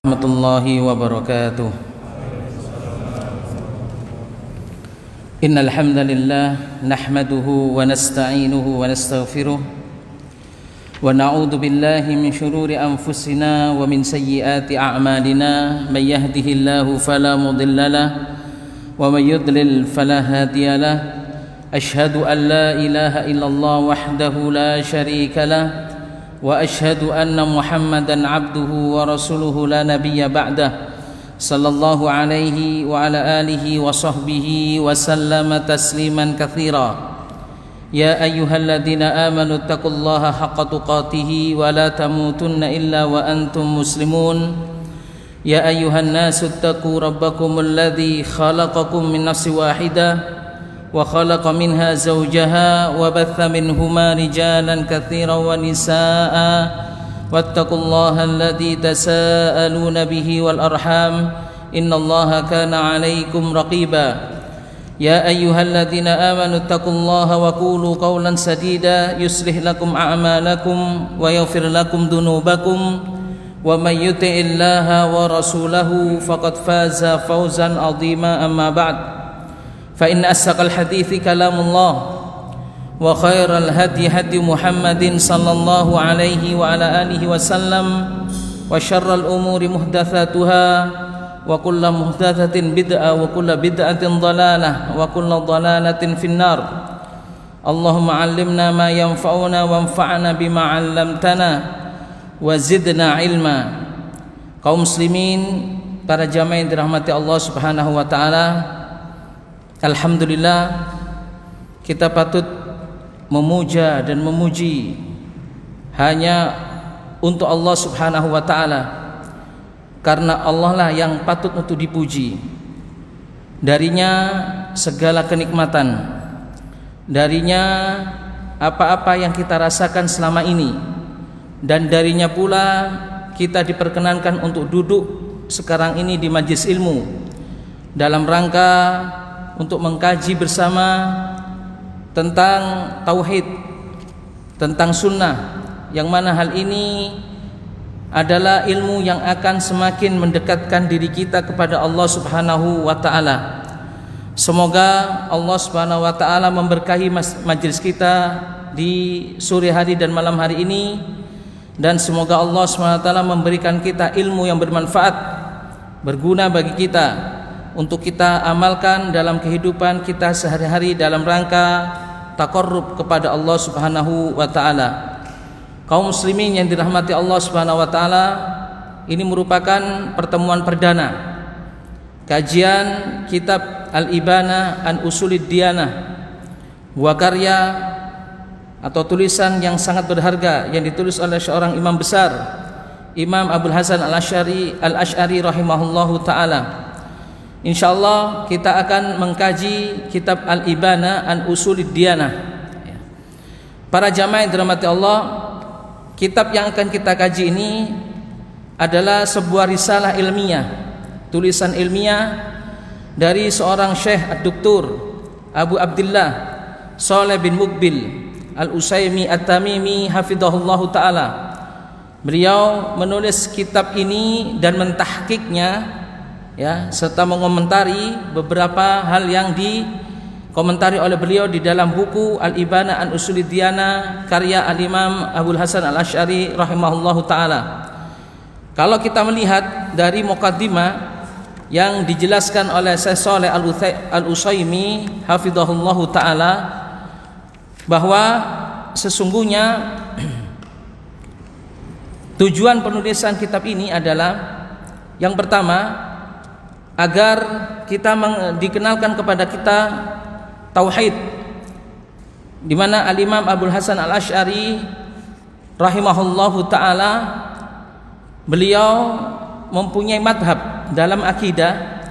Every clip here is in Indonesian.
Warahmatullahi wabarakatuh. Innal hamdalillah nahmaduhu wa nasta'inuhu wa nastaghfiruh wa na'udzu billahi min shururi anfusina wa min sayyiati a'malina may yahdihillahu fala mudilla lahu wa may yudlil fala hadiya lahu. Asyhadu an la ilaha illallah wahdahu la syarika lahu wa asyhadu anna Muhammadan abduhu wa rasuluhu la nabiyya ba'dah sallallahu alaihi wa ala alihi wa sahbihi wa sallama tasliman katsira. Ya ayyuhalladzina amanu taqullaha haqqa tuqatih wa la tamutunna illa wa antum muslimun. Ya ayyuhan nasu taqu rabbakumul ladzi khalaqakum min nafsin wahidah wa khalaqa minha zawjaha wa batha minhuma rijalan katsiran wa nisaa'a wattaqullaha alladzi tasaaluna bihi wal arham innallaha kana 'alaikum raqiba. Ya ayyuhalladzina amanu taqullaha wa qulu qawlan sadida yuslih lakum a'malakum wa yaghfir lakum dhunubakum wa may yuti'illaha wa rasulahu faqad faza fawzan 'azima. Amma ba'd. فإن أصدق الحديث كلام الله وخير الهدي هدي محمد صلى الله عليه وعلى آله وسلم وشر الأمور محدثاتها وكل محدثة بدعة وكل بدعة ضلالة وكل ضلالة في النار. اللهم علمنا ما ينفعنا وانفعنا بما علمتنا وزدنا علما. Kaum muslimin, para jamaah yang dirahmati Allah Subhanahu wa taala, alhamdulillah kita patut memuja dan memuji hanya untuk Allah Subhanahu wa taala, karena Allah lah yang patut untuk dipuji. Darinya segala kenikmatan, darinya apa-apa yang kita rasakan selama ini, dan darinya pula kita diperkenankan untuk duduk sekarang ini di majelis ilmu dalam rangka untuk mengkaji bersama tentang tauhid, tentang sunnah, yang mana hal ini adalah ilmu yang akan semakin mendekatkan diri kita kepada Allah Subhanahu wa taala. Semoga Allah Subhanahu wa taala memberkahi majelis kita di sore hari dan malam hari ini, dan semoga Allah Subhanahu wa taala memberikan kita ilmu yang bermanfaat, berguna bagi kita untuk kita amalkan dalam kehidupan kita sehari-hari dalam rangka taqarrub kepada Allah Subhanahu wa taala. Kaum muslimin yang dirahmati Allah Subhanahu wa taala, ini merupakan pertemuan perdana kajian kitab Al-Ibana an Usulid Diyanah, buah karya atau tulisan yang sangat berharga yang ditulis oleh seorang imam besar, Imam Abul Hasan Al-Asy'ari rahimahullahu taala. InsyaAllah kita akan mengkaji kitab Al-Ibana an Usulid Diyanah. Para jamaah yang dirahmati Allah, kitab yang akan kita kaji ini adalah sebuah risalah ilmiah, tulisan ilmiah dari seorang Syekh Ad-Doktor Abu Abdullah Shalih bin Muqbil Al-Utsaimin At-Tamimi hafizahullahu ta'ala. Beliau menulis kitab ini dan mentahqiqnya, serta mengomentari beberapa hal yang dikomentari oleh beliau di dalam buku Al-Ibana an Usulid Diyanah karya Al-Imam Abul Hasan Al-Asy'ari rahimahullahu taala. Kalau kita melihat dari muqaddimah yang dijelaskan oleh Syekh Shalih Al-Utsaimin hafizahullahu taala, bahwa sesungguhnya tujuan penulisan kitab ini adalah yang pertama, agar kita dikenalkan kepada kita tauhid, di mana Al-Imam Abul Hasan Al-Asy'ari rahimahullahu taala, beliau mempunyai madhab dalam akidah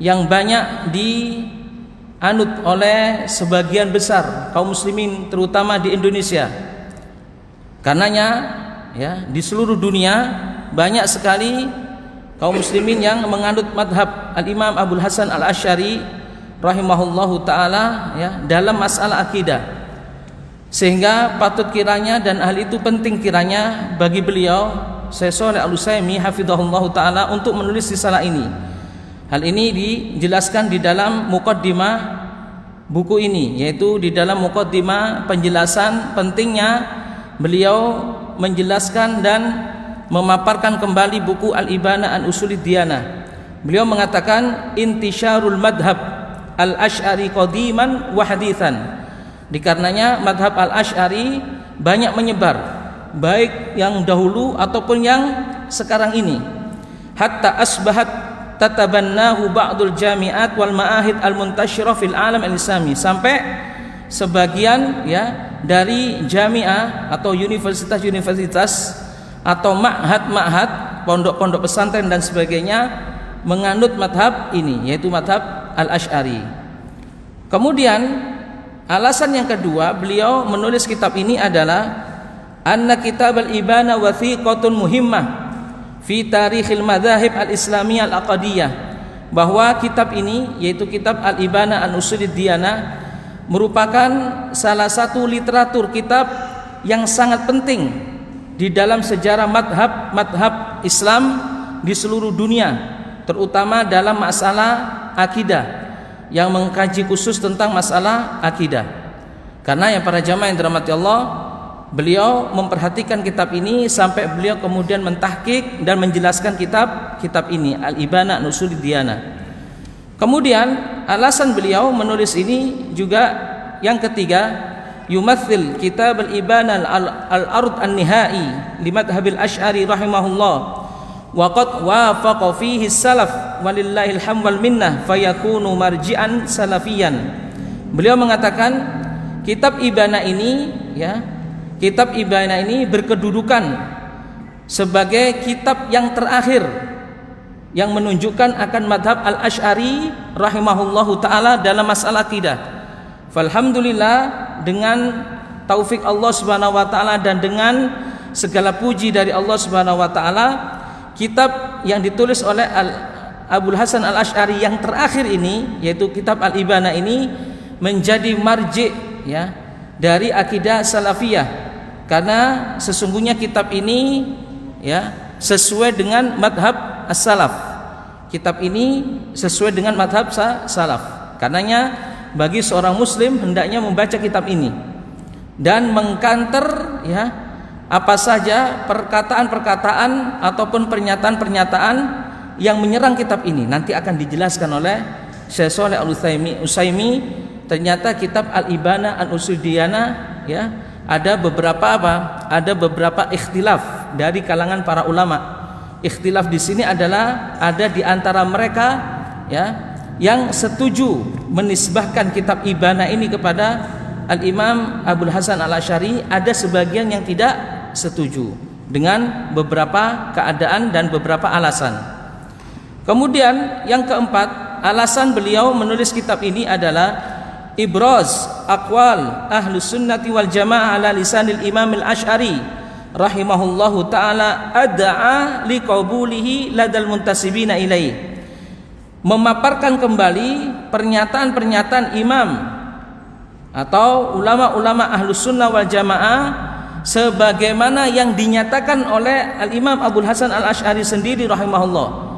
yang banyak dianut oleh sebagian besar kaum muslimin, terutama di Indonesia. Karenanya di seluruh dunia banyak sekali kaum muslimin yang menganut madhab Al-Imam Abul Hasan Al-Asy'ari rahimahullahu ta'ala dalam masalah akidah. Sehingga patut kiranya, dan hal itu penting kiranya bagi beliau Syekh Shalih Al-Utsaimin hafizahullah taala untuk menulis risalah ini. Hal ini dijelaskan di dalam muqaddimah buku ini, yaitu di dalam muqaddimah penjelasan pentingnya beliau menjelaskan dan memaparkan kembali buku Al-Ibana an Usulid Diyanah. Beliau mengatakan intisyarul madhab al-Asy'ari qadiman wa haditsan. Dikarenanya madhab al-Asy'ari banyak menyebar, baik yang dahulu ataupun yang sekarang ini. Hatta asbahat tatabannahu ba'dul jami'at wal ma'ahid al-muntashirah fil alam al-islami, sampai sebagian ya dari jami'ah atau universitas-universitas atau ma'had-ma'had, pondok-pondok pesantren dan sebagainya menganut madhab ini, yaitu madhab al-Asy'ari. Kemudian alasan yang kedua beliau menulis kitab ini adalah anna kitab al-Ibana wathiqatun muhimmah fi tarikhil madzahib al-islamiyah al-aqadiyah, bahwa kitab ini yaitu kitab Al-Ibana an Usulid Diyanah merupakan salah satu literatur kitab yang sangat penting di dalam sejarah madhab Islam di seluruh dunia, terutama dalam masalah akidah, yang mengkaji khusus tentang masalah akidah. Karena yang para jamaah yang dirahmati Allah, beliau memperhatikan kitab ini sampai beliau kemudian mentahqiq dan menjelaskan kitab ini Al-Ibana an Usulid Diyanah. Kemudian alasan beliau menulis ini juga yang ketiga, yumathil kitab Al-Ibana al-Ard an-Nihai li madhhabil Asy'ari rahimahullah wa qad wafaqa fihi salaf walillahil hamd wal minnah fayakunu marji'an salafiyan. Beliau mengatakan kitab Ibana ini ya, kitab Ibana ini berkedudukan sebagai kitab yang terakhir yang menunjukkan akan madhab al-Asy'ari rahimahullahu ta'ala dalam masalah akidah. Falhamdulillah, dengan taufik Allah subhanahu wa ta'ala dan dengan segala puji dari Allah subhanahu wa ta'ala, kitab yang ditulis oleh Abul Hasan al-Asy'ari yang terakhir ini, yaitu kitab Al-Ibana ini, menjadi marji' ya dari akidah salafiyah, karena sesungguhnya kitab ini ya sesuai dengan madhab as-salaf. Kitab ini sesuai dengan madhab salaf. Karenanya bagi seorang muslim hendaknya membaca kitab ini dan mengkanter ya apa saja perkataan-perkataan ataupun pernyataan-pernyataan yang menyerang kitab ini. Nanti akan dijelaskan oleh Syekh Shalih Al-Utsaimin. Ternyata kitab Al-Ibana an Usulid Diyanah ya ada beberapa ikhtilaf dari kalangan para ulama. Ikhtilaf di sini adalah ada di antara mereka ya yang setuju menisbahkan kitab Ibana ini kepada Al-Imam Abul Hasan Al-Asy'ari, ada sebagian yang tidak setuju dengan beberapa keadaan dan beberapa alasan. Kemudian yang keempat, alasan beliau menulis kitab ini adalah ibraz aqwal ahlus sunnati wal jamaah ala lisanil Imam Al-Asy'ari rahimahullahu ta'ala ad'a liqabulihi ladal muntasibina ilaih, memaparkan kembali pernyataan-pernyataan imam atau ulama-ulama ahlus sunnah wal jamaah sebagaimana yang dinyatakan oleh Al-Imam Abul Hasan Al-Asy'ari sendiri rahimahullah.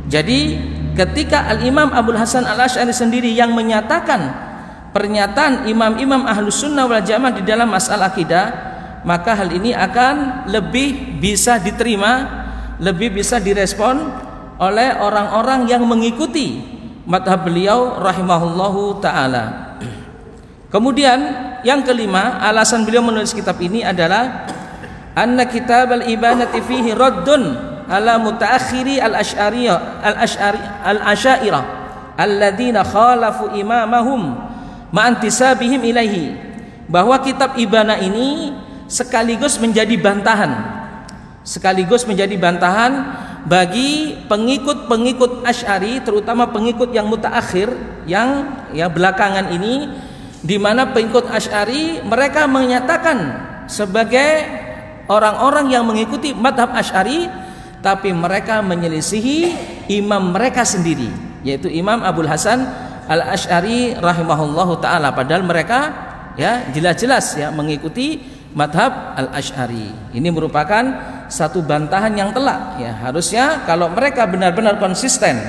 Jadi ketika Al-Imam Abul Hasan Al-Asy'ari sendiri yang menyatakan pernyataan imam-imam ahlus sunnah wal jamaah di dalam masalah akidah, maka hal ini akan lebih bisa diterima, lebih bisa direspon oleh orang-orang yang mengikuti madhab beliau rahimahullahu ta'ala. Kemudian yang kelima, alasan beliau menulis kitab ini adalah anna kitab al-Ibanati fihi raddun ala mutaakhiri al-Asy'ariyah alladhina khalafu imamahum ma'antisabihim ilaihi, bahwa kitab Ibana ini sekaligus menjadi bantahan bagi pengikut-pengikut Asy'ari, terutama pengikut yang mutaakhir, yang ya belakangan ini, di mana pengikut Asy'ari mereka menyatakan sebagai orang-orang yang mengikuti madhab Asy'ari, tapi mereka menyelisihi imam mereka sendiri, yaitu Imam Abul Hasan Al-Asy'ari rahimahullahu ta'ala, padahal mereka ya jelas-jelas ya mengikuti madhab al-Asy'ari. Ini merupakan satu bantahan yang telak ya. Harusnya kalau mereka benar-benar konsisten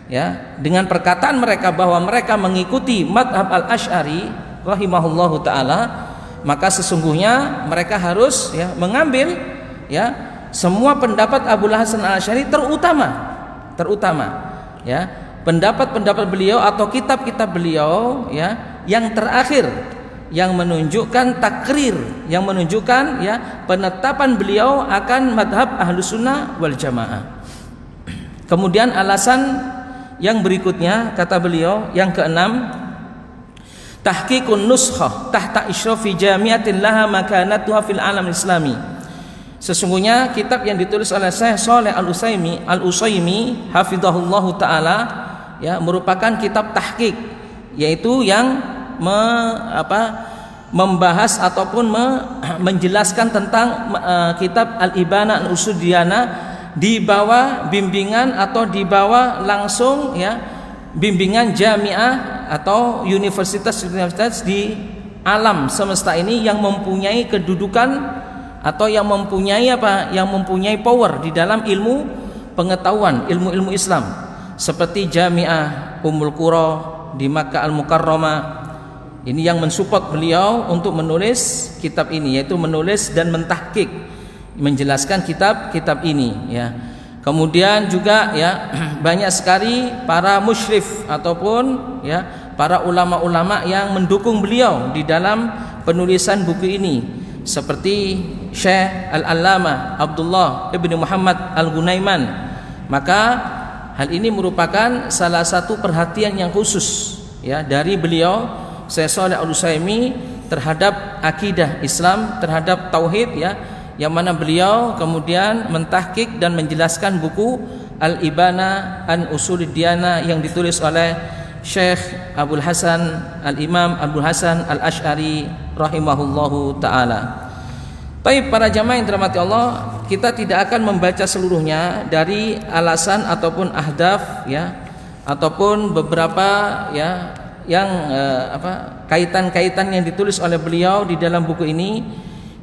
ya dengan perkataan mereka bahwa mereka mengikuti madhab al-Asy'ari rahimahullahu taala, maka sesungguhnya mereka harus ya mengambil ya semua pendapat Abul Hasan al-Asy'ari terutama ya pendapat-pendapat beliau atau kitab-kitab beliau ya yang terakhir, yang menunjukkan takrir, yang menunjukkan ya penetapan beliau akan madhab Ahlus Sunnah wal Jamaah. Kemudian alasan yang berikutnya kata beliau yang keenam, tahqiqun nuskhah tahta isyrafi jami'atin laha makanatuha fil alam islami. Sesungguhnya kitab yang ditulis oleh Syekh Shalih Al-Utsaimin hafizahullahu taala ya merupakan kitab tahqiq, yaitu yang membahas ataupun menjelaskan tentang kitab Al-Ibana Al-Usul Diyana di bawah bimbingan atau di bawah langsung ya bimbingan jamiah atau universitas di alam semesta ini yang mempunyai kedudukan atau yang mempunyai power di dalam ilmu pengetahuan, ilmu-ilmu Islam, seperti Jamiah Ummul Qura di Makkah Al-Mukarramah. Ini yang mensupport beliau untuk menulis kitab ini, yaitu menulis dan mentahqiq, menjelaskan kitab-kitab ini ya. Kemudian juga ya banyak sekali para musyrif ataupun ya para ulama-ulama yang mendukung beliau di dalam penulisan buku ini, seperti Syekh Al-Allamah Abdullah ibn Muhammad Al-Gunaiman. Maka hal ini merupakan salah satu perhatian yang khusus ya dari beliau Syekh Shalih Al-Utsaimin terhadap akidah Islam, terhadap tauhid ya, yang mana beliau kemudian mentahqiq dan menjelaskan buku Al-Ibana an Usulid Diyana yang ditulis oleh Syekh Abul Hasan Al-Imam Abul Hasan Al-Asy'ari rahimahullahu taala. Baik para jamaah yang dirahmati Allah, kita tidak akan membaca seluruhnya dari alasan ataupun ahdaf ya, ataupun beberapa ya yang kaitan-kaitan yang ditulis oleh beliau di dalam buku ini.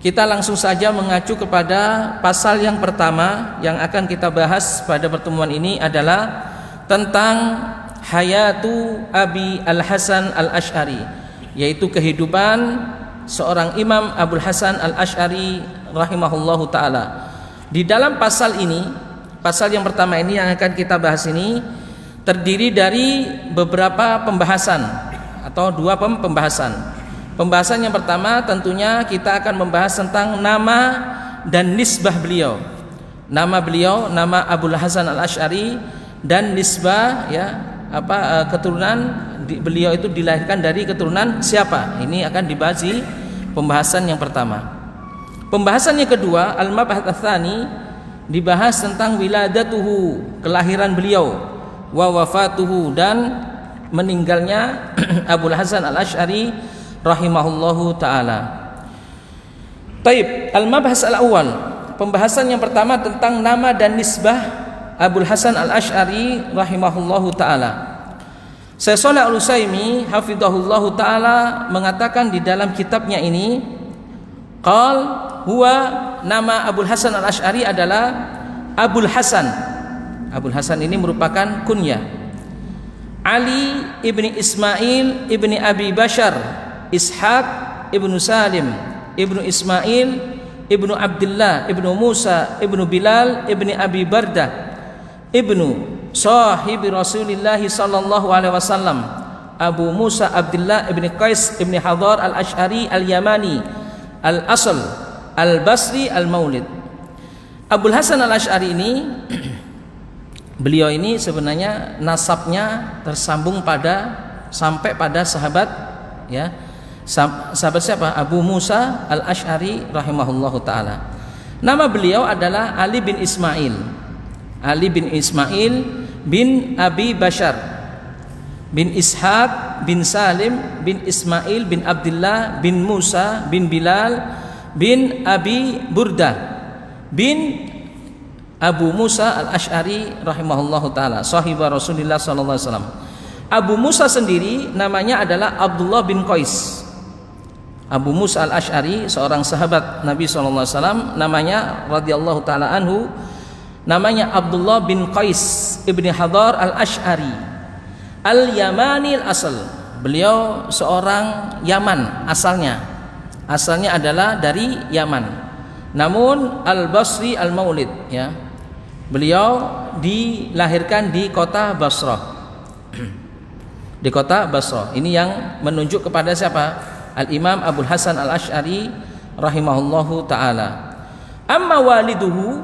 Kita langsung saja mengacu kepada pasal yang pertama yang akan kita bahas pada pertemuan ini adalah tentang hayatu Abi Al-Hasan Al-Asy'ari, yaitu kehidupan seorang Imam Abul Hasan Al-Asy'ari rahimahullahu taala. Di dalam pasal ini, pasal yang pertama ini yang akan kita bahas ini terdiri dari beberapa pembahasan atau dua pembahasan. Pembahasan yang pertama tentunya kita akan membahas tentang nama dan nisbah beliau. Nama beliau, nama Abul Hasan Al-Asy'ari, dan nisbah ya keturunan beliau itu dilahirkan dari keturunan siapa. Ini akan dibahas di pembahasan yang pertama. Pembahasan yang kedua, al-mabhath ats-tsani, dibahas tentang wiladatuhu, kelahiran beliau, wa wafatuhu, dan meninggalnya Abul Hasan Al-Asy'ari rahimahullahu taala. Baik, al-mabhas al-awwal, pembahasan yang pertama tentang nama dan nisbah Abul Hasan Al-Asy'ari rahimahullahu taala. Syekh Shalih Al-Utsaimin hafizahullahu taala mengatakan di dalam kitabnya ini, qal huwa, nama Abul Hasan Al-Asy'ari adalah Abul Hasan. Abul Hasan ini merupakan kunyah. Ali ibni Ismail ibni Abi Bashar Ishaq ibnu Salim ibnu Ismail ibnu Abdullah ibnu Musa ibnu Bilal ibni Abi Bardah ibnu sahibi Rasulillah sallallahu alaihi wasallam Abu Musa Abdullah ibni Qais ibni Hadar Al-Asy'ari Al-Yamani Al-Asl Al-Basri Al-Maulid. Abul Hasan Al-Asy'ari ini beliau ini sebenarnya nasabnya tersambung sampai pada sahabat ya. Sahabat siapa? Abu Musa Al-Asy'ari rahimahullahu taala. Nama beliau adalah Ali bin Ismail. Ali bin Ismail bin Abi Bashar bin Ishaq bin Salim bin Ismail bin Abdullah bin Musa bin Bilal bin Abi Burdah bin Abu Musa Al-Asy'ari rahimahullahu taala, sahibah Rasulullah sallallahu alaihi wasallam. Abu Musa sendiri namanya adalah Abdullah bin Qais. Abu Musa al-Ash'ari, seorang sahabat Nabi SAW, namanya radhiyallahu taala anhu, namanya Abdullah bin Qais ibni Hadar al-Ash'ari al-Yamani al-asal. Beliau seorang Yaman asalnya adalah dari Yaman, namun al-Basri al-Maulid, ya. Beliau dilahirkan di kota Basrah. Di kota Basrah. Ini yang menunjuk kepada siapa? Al-Imam Abul Hasan al-Ash'ari rahimahullahu taala. Amma waliduhu,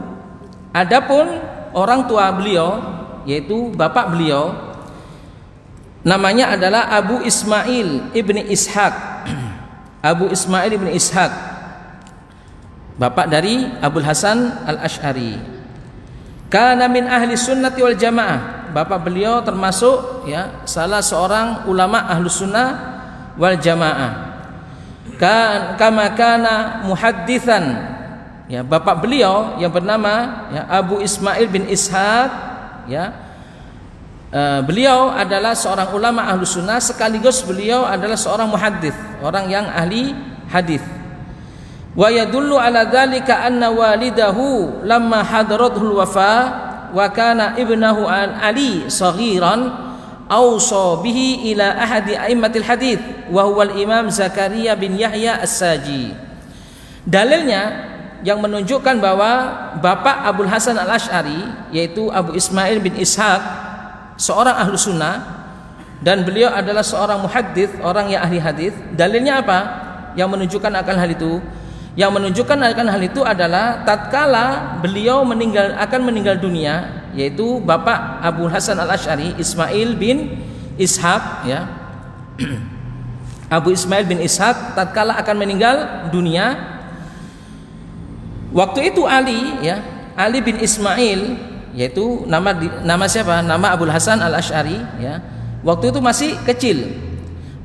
adapun orang tua beliau, yaitu bapak beliau, namanya adalah Abu Ismail ibni Ishaq. Abu Ismail ibni Ishaq, bapak dari Abul Hasan al-Ash'ari. Kana min ahli sunnati wal jamaah. Bapak beliau termasuk, ya, salah seorang ulama ahlu sunnah wal jamaah. Kama kana muhaddithan, ya, bapak beliau yang bernama, ya, Abu Ismail bin Ishaq, ya, beliau adalah seorang ulama ahlu sunnah sekaligus beliau adalah seorang muhaddits, orang yang ahli hadis. Wa yadullu ala dzalika anna walidahu lamma hadaratul wafa wa kana ibnahu Ali saghiran awsa bihi ila ahadi a'immatil hadits wa huwa al-Imam Zakaria bin Yahya As-Saji. Dalilnya yang menunjukkan bahwa bapak Abul Hasan al-Ash'ari, yaitu Abu Ismail bin Ishaq, seorang ahlu sunnah, dan beliau adalah seorang muhaddits, orang yang ahli hadis. Dalilnya apa yang menunjukkan akan hal itu? Yang menunjukkan akan hal itu adalah tatkala beliau akan meninggal dunia, yaitu bapak Abu Hasan al-Ash'ari, Ismail bin Ishaq, ya. Abu Ismail bin Ishaq tatkala akan meninggal dunia, waktu itu Ali, ya, Ali bin Ismail, yaitu nama siapa? Nama Abul Hasan al-Ash'ari, ya. Waktu itu masih kecil.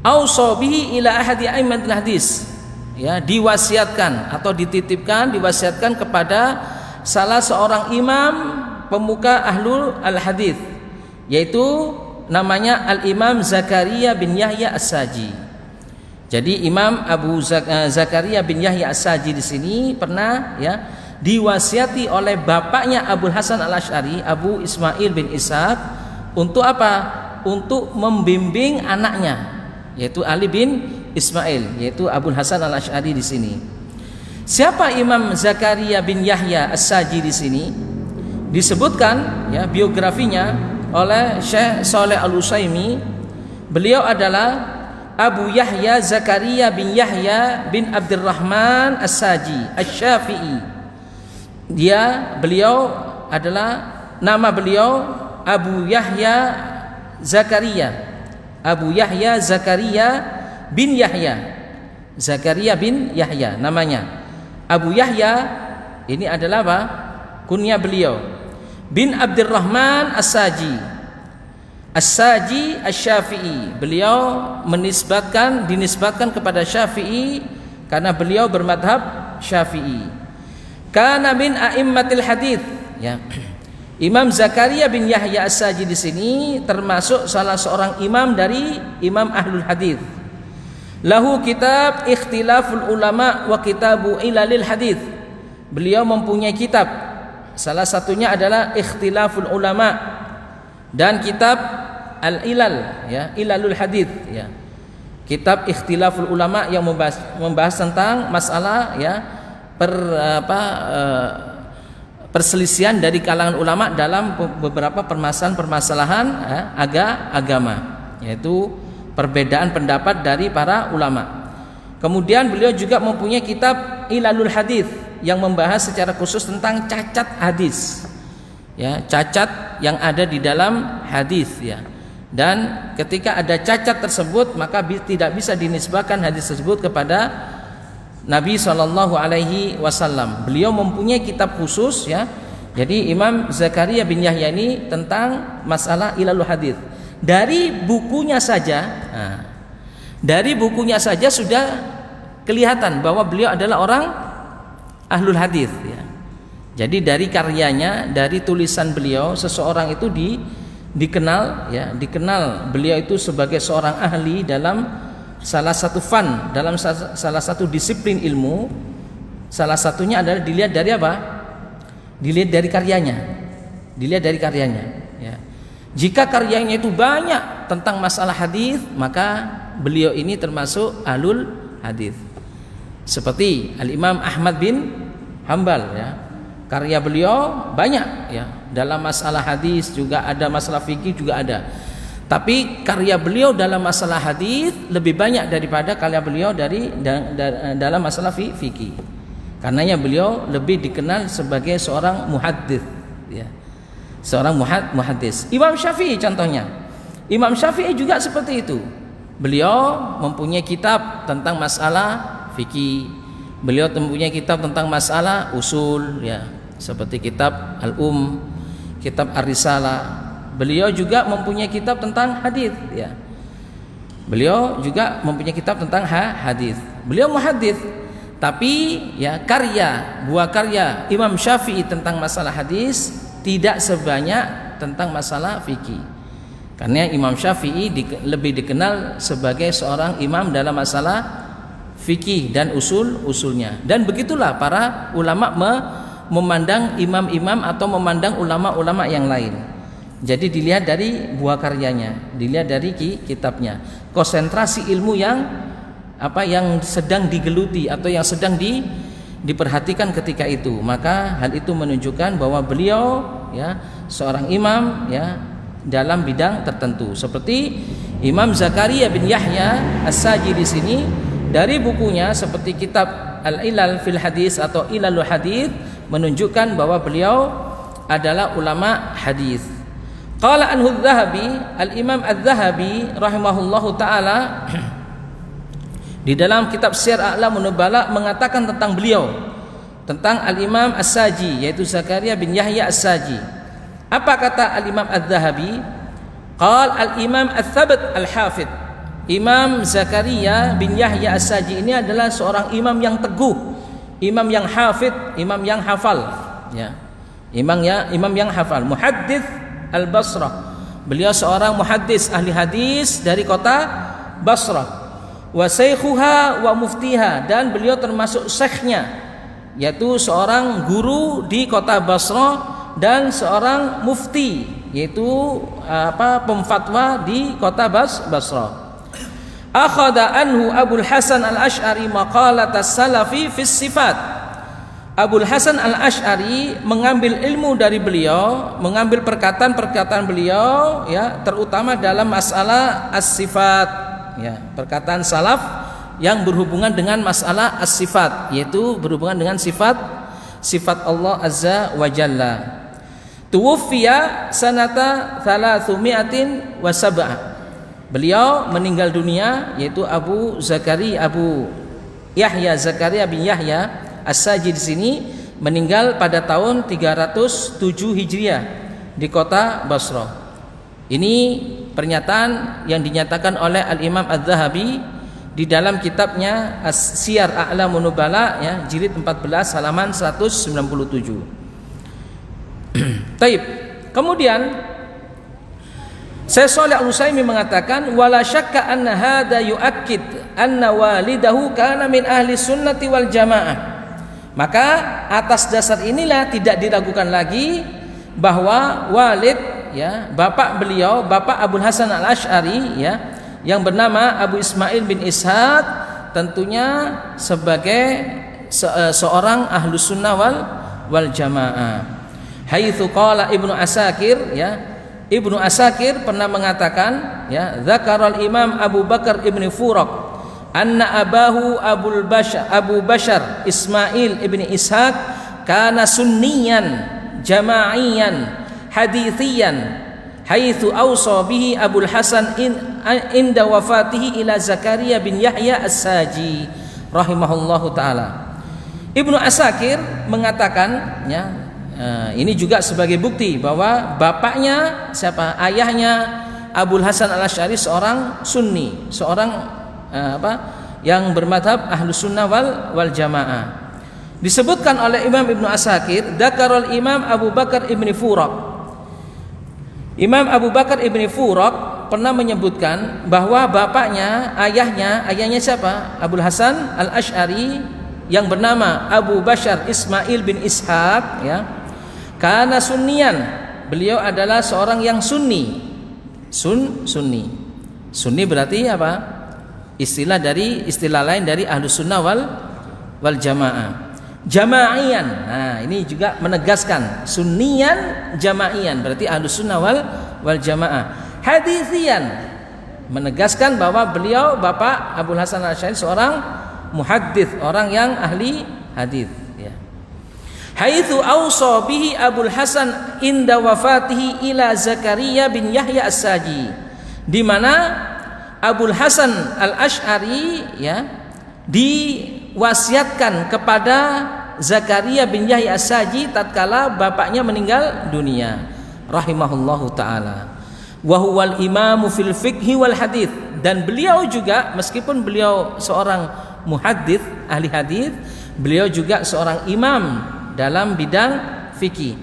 Ausa bihi ila ahadi a'immatil hadis, ya, diwasiatkan atau diwasiatkan kepada salah seorang imam pemuka ahlul al-hadis, yaitu namanya Al-Imam Zakaria bin Yahya As-Saji. Jadi Imam Abu Zakaria bin Yahya As-Saji di sini pernah, ya, diwasiati oleh bapaknya Abul Hasan al-Ash'ari, Abu Ismail bin Ishaq, untuk apa? Untuk membimbing anaknya, yaitu Ali bin Ismail, yaitu Abul Hasan al-Ash'ari di sini. Siapa Imam Zakaria bin Yahya As-Saji di sini? Disebutkan, ya, biografinya oleh Syekh Shalih Al-Utsaimin. Beliau adalah Abu Yahya Zakaria bin Yahya bin Abdurrahman As-Saji Asy-Syafi'i. Beliau adalah, nama beliau Abu Yahya Zakaria, Abu Yahya Zakaria bin Yahya, Zakaria bin Yahya namanya. Abu Yahya ini adalah apa? Kunya beliau. Bin Abdurrahman As-Saji, As-Saji Asy-Syafi'i. Beliau dinisbatkan kepada Syafi'i karena beliau bermadhab Syafi'i. Kana min a'immatil hadits, ya. Imam Zakaria bin Yahya As-Saji di sini termasuk salah seorang imam dari imam ahlul hadits. Lahu kitab Ikhtilaful Ulama wa Kitabu Ilalil Hadits. Beliau mempunyai kitab, salah satunya adalah Ikhtilaful Ulama dan kitab Al-Ilal, ya, Ilalul Hadits, ya. Kitab Ikhtilaful Ulama yang membahas tentang masalah, ya, perselisihan dari kalangan ulama dalam beberapa permasalahan agama, yaitu perbedaan pendapat dari para ulama. Kemudian beliau juga mempunyai kitab Ilalul Hadits yang membahas secara khusus tentang cacat hadis, ya, cacat yang ada di dalam hadis, ya. Dan ketika ada cacat tersebut, maka tidak bisa dinisbahkan hadis tersebut kepada Nabi SAW. Beliau mempunyai kitab khusus, ya. Jadi Imam Zakaria bin Yahya ini tentang masalah Ilalul Hadits. Dari bukunya saja sudah kelihatan bahwa beliau adalah orang ahlul hadits, ya. Jadi dari karyanya, dari tulisan beliau, seseorang itu dikenal beliau itu sebagai seorang ahli dalam salah satu fun dalam salah satu disiplin ilmu, salah satunya adalah dilihat dari apa? Dilihat dari karyanya. Dilihat dari karyanya, ya. Jika karyanya itu banyak tentang masalah hadis, maka beliau ini termasuk ahlul hadis. Seperti Al-Imam Ahmad bin Hambal, ya. Karya beliau banyak, ya. Dalam masalah hadis juga ada, masalah fikih juga ada. Tapi karya beliau dalam masalah hadis lebih banyak daripada karya beliau dalam masalah fikih. Karenanya beliau lebih dikenal sebagai seorang muhaddits, ya. Seorang muhaddis. Imam Syafi'i contohnya. Imam Syafi'i juga seperti itu. Beliau mempunyai kitab tentang masalah fikih. Beliau mempunyai kitab tentang masalah usul, ya, seperti kitab Al-Um, kitab Ar-Risalah. Beliau juga mempunyai kitab tentang hadis, ya. Beliau juga mempunyai kitab tentang hadis. Beliau muhaddis. Tapi ya buah karya Imam Syafi'i tentang masalah hadis tidak sebanyak tentang masalah fikih. Karena Imam Syafi'i lebih dikenal sebagai seorang imam dalam masalah fikih dan usulnya. Dan begitulah para ulama memandang imam-imam atau memandang ulama-ulama yang lain. Jadi dilihat dari buah karyanya, dilihat dari kitabnya. Konsentrasi ilmu yang sedang digeluti atau yang sedang diperhatikan ketika itu, maka hal itu menunjukkan bahwa beliau, ya, seorang imam, ya, dalam bidang tertentu. Seperti Imam Zakaria bin Yahya As-Saji di sini, dari bukunya seperti kitab Al-Ilal fil Hadis atau Ilalul Hadis, menunjukkan bahwa beliau adalah ulama hadis. Qala anhu Az-Zahabi, Al-Imam Az-Zahabi rahimahullahu taala di dalam kitab Syiar A'lamun Nubala mengatakan tentang beliau, tentang Al-Imam As-Saji, yaitu Zakaria bin Yahya As-Saji. Apa kata Al-Imam Az-Zahabi? Qal Al-Imam Ats-Tsabt Al-Hafidh. Imam Zakaria bin Yahya As-Saji ini adalah seorang imam yang teguh, imam yang hafidh, imam yang hafal, ya. Imam yang hafal, muhaddits Al-Basrah. Beliau seorang muhaddis, ahli hadis dari kota Basrah. Wa shaykhuha wa muftiha, dan beliau termasuk syekhnya, yaitu seorang guru di kota Basrah dan seorang mufti, yaitu pemfatwa di kota Basrah. Akhadha anhu Abul Hasan Al-Asy'ari maqalat as-salafi fi sifat. Abul Hasan Al-Asy'ari mengambil ilmu dari beliau, mengambil perkataan-perkataan beliau, ya, terutama dalam masalah as-sifat, ya, perkataan salaf yang berhubungan dengan masalah as-sifat, yaitu berhubungan dengan sifat Allah Azza wa Jalla. Tuwfiya sanata 307. Beliau meninggal dunia, yaitu Abu Yahya Zakaria bin Yahya As-Saji di sini meninggal pada tahun 307 Hijriah di kota Basrah. Ini pernyataan yang dinyatakan oleh Al-Imam Az-Zahabi di dalam kitabnya Syiar A'lamun Nubala, ya, jilid 14 halaman 197. Taib. Kemudian Syekh Shalih Al-Utsaimin mengatakan wala syakka anna hadza yu'akkid anna walidahu kana min ahli sunnati wal jamaah. Maka atas dasar inilah tidak diragukan lagi bahwa walid, ya, bapak beliau, bapak Abul Hasan Al-Asy'ari, ya, yang bernama Abu Ismail bin Ishaq, tentunya sebagai seorang ahlus sunnah wal jamaah. Haitsu qala Ibnu Asakir, ya, Ibnu Asakir pernah mengatakan, ya, dzakaral Imam Abu Bakar ibn Furaq anna abahu Abu Bashar Ismail ibn Ishaq kana sunniyan jama'iyan hadithiyan haitsu awsa bihi Abul Hasan inda wafatihi ila Zakaria bin Yahya As-Saji rahimahullahu taala. Ibnu Asakir mengatakan, ya, ini juga sebagai bukti bahwa bapaknya siapa? Ayahnya Abul Hasan Al-Asy'ari seorang sunni, seorang yang bermadhab ahlus sunnah wal jamaah. Disebutkan oleh Imam Ibnu Asakir, dzakarul Imam Abu Bakar ibn Furaq, Imam Abu Bakar ibni Furaq pernah menyebutkan bahwa ayahnya siapa? Abul Hasan Al-Asy'ari yang bernama Abu Bashar Ismail bin Ishaq, ya. Kana sunnian, beliau adalah seorang yang sunni. Sunni. Sunni berarti apa? Istilah lain dari Ahlus Sunnah wal Jamaah. Jama'ian. Nah, ini juga menegaskan sunnian jama'ian berarti Ahlus Sunnah wal Jamaah. Hadithian menegaskan bahwa beliau Bapak Abul Hasan Al-Asy'ari seorang muhaddits, orang yang ahli hadis, ya. Haitsu awsa bihi Abul Hasan inda wafatihi ila Zakaria bin Yahya As-Saji, di mana Abul Hasan Al-Asy'ari, ya, diwasiatkan kepada Zakaria bin Yahya As-Saji tatkala bapaknya meninggal dunia, rahimahullahu taala. Wa huwal imamu fil fiqhi wal hadits, dan beliau juga meskipun beliau seorang muhaddits, ahli hadis, beliau juga seorang imam dalam bidang fikih.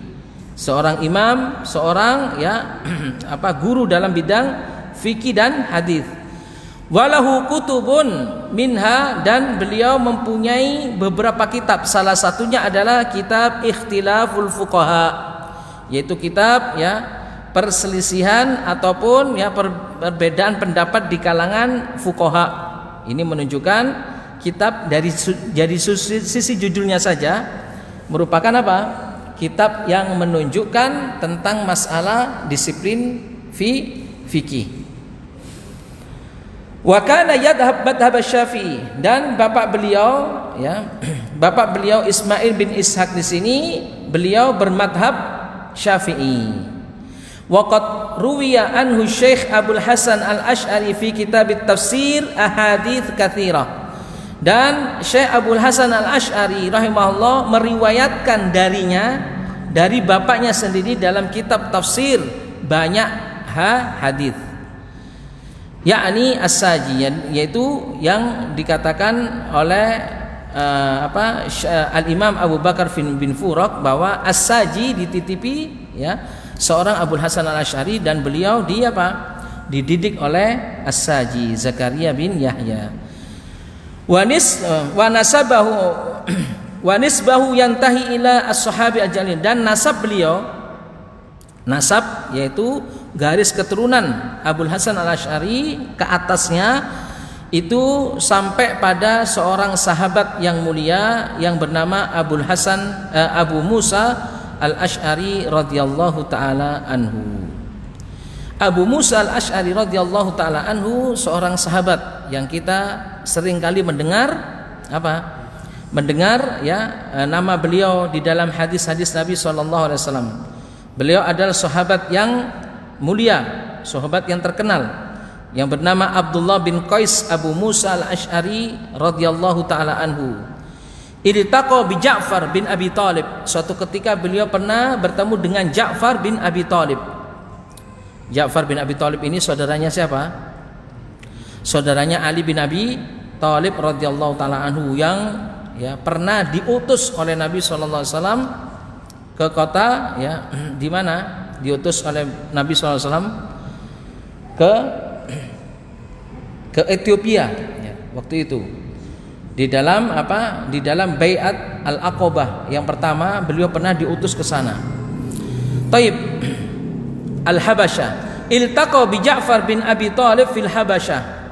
Seorang imam, guru dalam bidang fikih dan hadis. Walahu kutubun minha, dan beliau mempunyai beberapa kitab. Salah satunya adalah kitab Ikhtilaful Fuqaha, yaitu kitab, ya, perselisihan ataupun, ya, perbedaan pendapat di kalangan fuqaha. Ini menunjukkan kitab dari sisi judulnya saja merupakan apa? Kitab yang menunjukkan tentang masalah disiplin fikih. Wa kana yadhhab madhhab Syafi'i, dan bapak beliau Ismail bin Ishaq di sini beliau bermadhab Syafi'i. Wa qad ruwiya anhu Syekh Abul Hasan Al-Asy'ari fi kitab tafsir ahadits katsirah, dan Syekh Abul Hasan Al-Asy'ari rahimahullah meriwayatkan dari bapaknya sendiri dalam kitab tafsir banyak hadis, yakni As-Saji, yaitu yang dikatakan oleh Al-Imam Abu Bakar bin Furaq bahwa As-Saji dititipi, ya, seorang Abul Hasan Al-Asy'ari, dan beliau dididik oleh As-Saji, Zakaria bin Yahya. Wa nisbahu yantahi ila as-sahabi al-jalil, dan nasab yaitu garis keturunan Abul Hasan Al-Asy'ari ke atasnya itu sampai pada seorang sahabat yang mulia yang bernama Abu Musa Al-Asy'ari radhiyallahu taala anhu. Abu Musa Al-Asy'ari radhiyallahu taala anhu seorang sahabat yang kita sering kali mendengar nama beliau di dalam hadis-hadis Nabi sallallahu alaihi wasallam. Beliau adalah sahabat yang mulia, sahabat yang terkenal yang bernama Abdullah bin Qais Abu Musa Al-Asy'ari radhiyallahu taala anhu. Iltaqa bi Ja'far bin Abi Thalib. Suatu ketika beliau pernah bertemu dengan Ja'far bin Abi Thalib. Ja'far bin Abi Thalib ini saudaranya siapa? Saudaranya Ali bin Abi Thalib radhiyallahu taala anhu yang, ya, pernah diutus oleh Nabi sallallahu alaihi wasallam ke kota, ya, di mana diutus oleh Nabi sallallahu alaihi wasallam ke Ethiopia, ya, waktu itu. Di dalam Bai'at Al-Aqabah yang pertama beliau pernah diutus ke sana. Taib Al-Habasyah. Iltaqa bi Ja'far bin Abi Thalib fil Habasyah.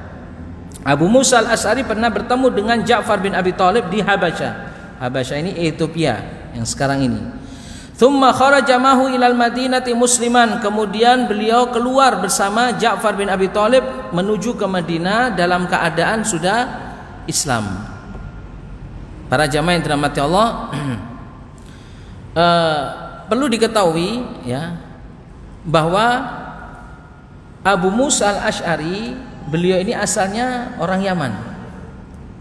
Abu Musa Al-Asy'ari pernah bertemu dengan Ja'far bin Abi Thalib di Habasyah. Habasyah ini Ethiopia yang sekarang ini. Tsumma kharaja mahu ilal Madinati musliman. Kemudian beliau keluar bersama Ja'far bin Abi Thalib menuju ke Madinah dalam keadaan sudah Islam. Para jamaah yang dirahmati Allah, perlu diketahui, ya, bahwa Abu Musa Al-Asy'ari beliau ini asalnya orang Yaman.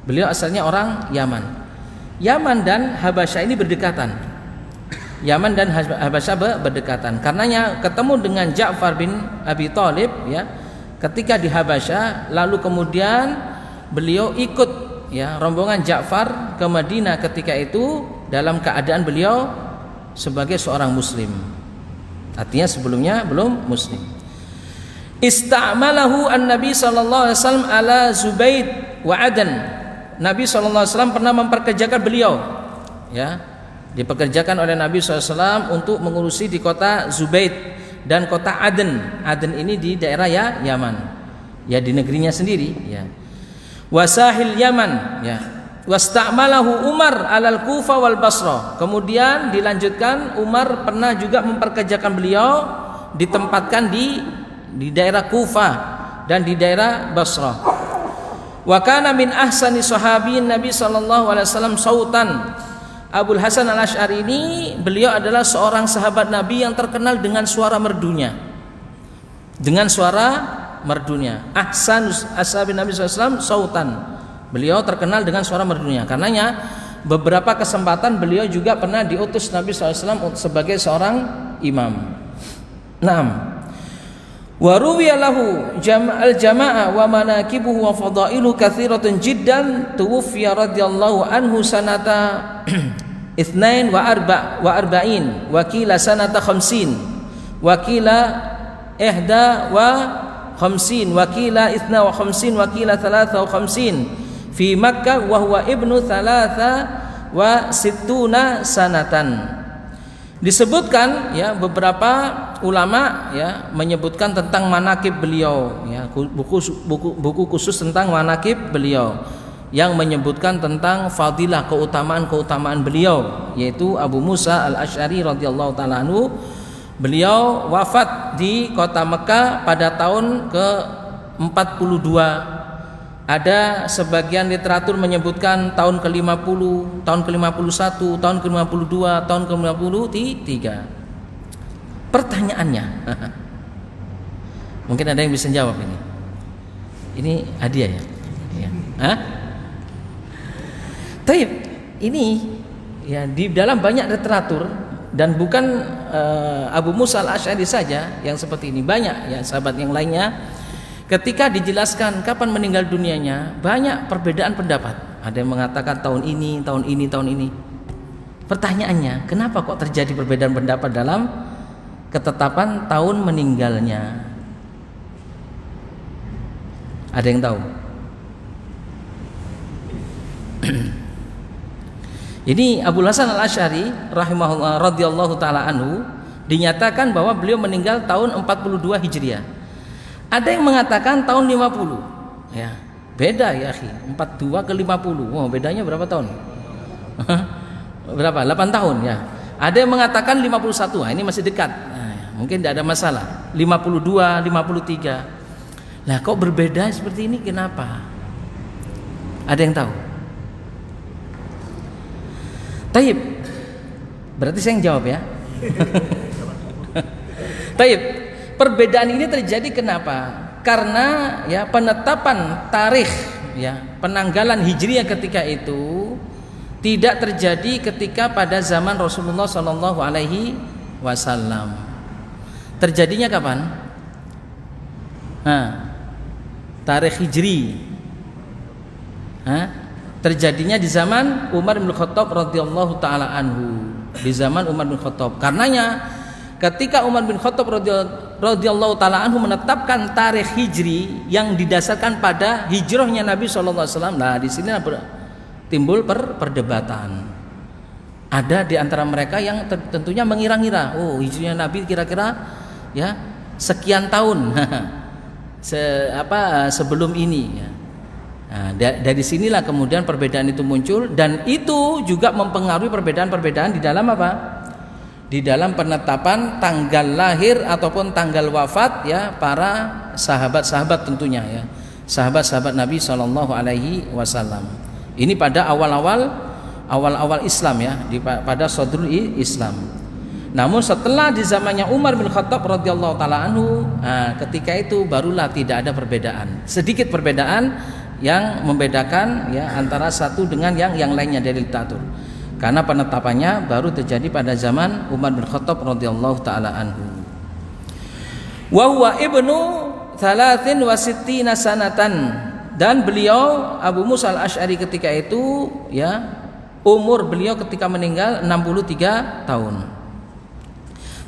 Beliau asalnya orang Yaman. Yaman dan Habasyah ini berdekatan. Yaman dan Habasyah berdekatan. Karenanya ketemu dengan Ja'far bin Abi Thalib, ya, ketika di Habasyah, lalu kemudian beliau ikut, ya, rombongan Ja'far ke Madinah ketika itu dalam keadaan beliau sebagai seorang muslim. Artinya sebelumnya belum muslim. Ista'malahu an-nabi sallallahu alaihi wasallam ala Zubaid wa Adan. Nabi sallallahu alaihi wasallam pernah memperkerjakan beliau, ya, dipekerjakan oleh Nabi sallallahu alaihi wasallam untuk mengurusi di kota Zubaid dan kota Aden. Aden ini di daerah ya Yaman, ya di negerinya sendiri, ya. Wasahil Yaman, ya. Wasta'malahu Umar alal Kufa wal Basra. Kemudian dilanjutkan, Umar pernah juga memperkerjakan beliau, ditempatkan di daerah Kufa dan di daerah Basra. Wa kana min ahsani sahabiin Nabi sallallahu alaihi wasallam sautan. Abul Hasan Al-Asy'ari ini beliau adalah seorang sahabat Nabi yang terkenal dengan suara merdunya. Dengan suara merdunya. Ahsanus ashabi Nabi sallallahu alaihi wasallam sautan. Beliau terkenal dengan suara merdunya. Karenanya beberapa kesempatan beliau juga pernah diutus Nabi sallallahu alaihi wasallam sebagai seorang imam. Naam. Wa ruwiya lahu al-jama'ah wa manaqibuhu wa fadailuhu katsiratun jiddan tuwfiya radhiyallahu anhu sanata 42 wa qila sanata 50 wa qila 51 wa qila 52 wa qila 53 fi Makkah wa huwa ibnu 63 sanatan. Disebutkan, ya, beberapa ulama, ya, menyebutkan tentang manaqib beliau, ya, buku khusus tentang manaqib beliau yang menyebutkan tentang fadilah keutamaan beliau, yaitu Abu Musa Al-Asy'ari radhiyallahu taala anhu. Beliau wafat di kota Mekah pada tahun ke-42. Ada sebagian literatur menyebutkan tahun ke-50, tahun ke-51, tahun ke-52, tahun ke-53. Pertanyaannya, mungkin ada yang bisa jawab ini. Ini hadiah ya? Ya. Hah? Taib, ini ya di dalam banyak literatur, dan bukan Abu Musa Al-Asy'ari saja yang seperti ini, banyak ya sahabat yang lainnya. Ketika dijelaskan kapan meninggal dunianya, banyak perbedaan pendapat. Ada yang mengatakan tahun ini, tahun ini, tahun ini. Pertanyaannya, kenapa kok terjadi perbedaan pendapat dalam ketetapan tahun meninggalnya? Ada yang tahu? Ini Abu Hasan Al-Asy'ari rahimahullah radhiyallahu taala anhu dinyatakan bahwa beliau meninggal tahun 42 Hijriah. Ada yang mengatakan tahun 50. Ya, beda ya, akhi. 42 ke 50. Wow, bedanya berapa tahun? Berapa? 8 tahun ya. Ada yang mengatakan 51. Nah, ini masih dekat. Nah, mungkin tidak ada masalah. 52, 53. Nah, kok berbeda seperti ini kenapa? Ada yang tahu? Taib. Berarti saya yang jawab ya. Taib. Perbedaan ini terjadi kenapa? Karena ya penetapan tarikh, ya, penanggalan Hijriah ketika itu tidak terjadi ketika pada zaman Rasulullah Shallallahu Alaihi Wasallam. Terjadinya kapan? Tarikh Hijri. Terjadinya di zaman Umar bin Khattab radhiyallahu taala anhu. Di zaman Umar bin Khattab. Karenanya ketika Umar bin Khattab radhiyallahu taala anhu menetapkan tarikh hijri yang didasarkan pada hijrahnya Nabi sallallahu alaihi wasallam, nah di sini timbul perdebatan. Ada di antara mereka yang tentunya mengira-ngira, oh hijrahnya Nabi kira-kira ya sekian tahun sebelum ini ya. Nah, dari sinilah kemudian perbedaan itu muncul, dan itu juga mempengaruhi perbedaan-perbedaan di dalam apa? Di dalam penetapan tanggal lahir ataupun tanggal wafat ya para sahabat-sahabat tentunya ya, sahabat-sahabat Nabi Shallallahu Alaihi Wasallam. Ini pada awal-awal Islam ya, pada sadrul Islam. Namun setelah di zamannya Umar bin Khattab radhiyallahu taala anhu, ketika itu barulah tidak ada perbedaan, sedikit perbedaan yang membedakan ya antara satu dengan yang lainnya dari literatur. Karena penetapannya baru terjadi pada zaman Umar bin Khattab radhiyallahu taala anhu. Wa huwa ibnu 63 sanatan, dan beliau Abu Musa Al-Asy'ari ketika itu ya umur beliau ketika meninggal 63 tahun.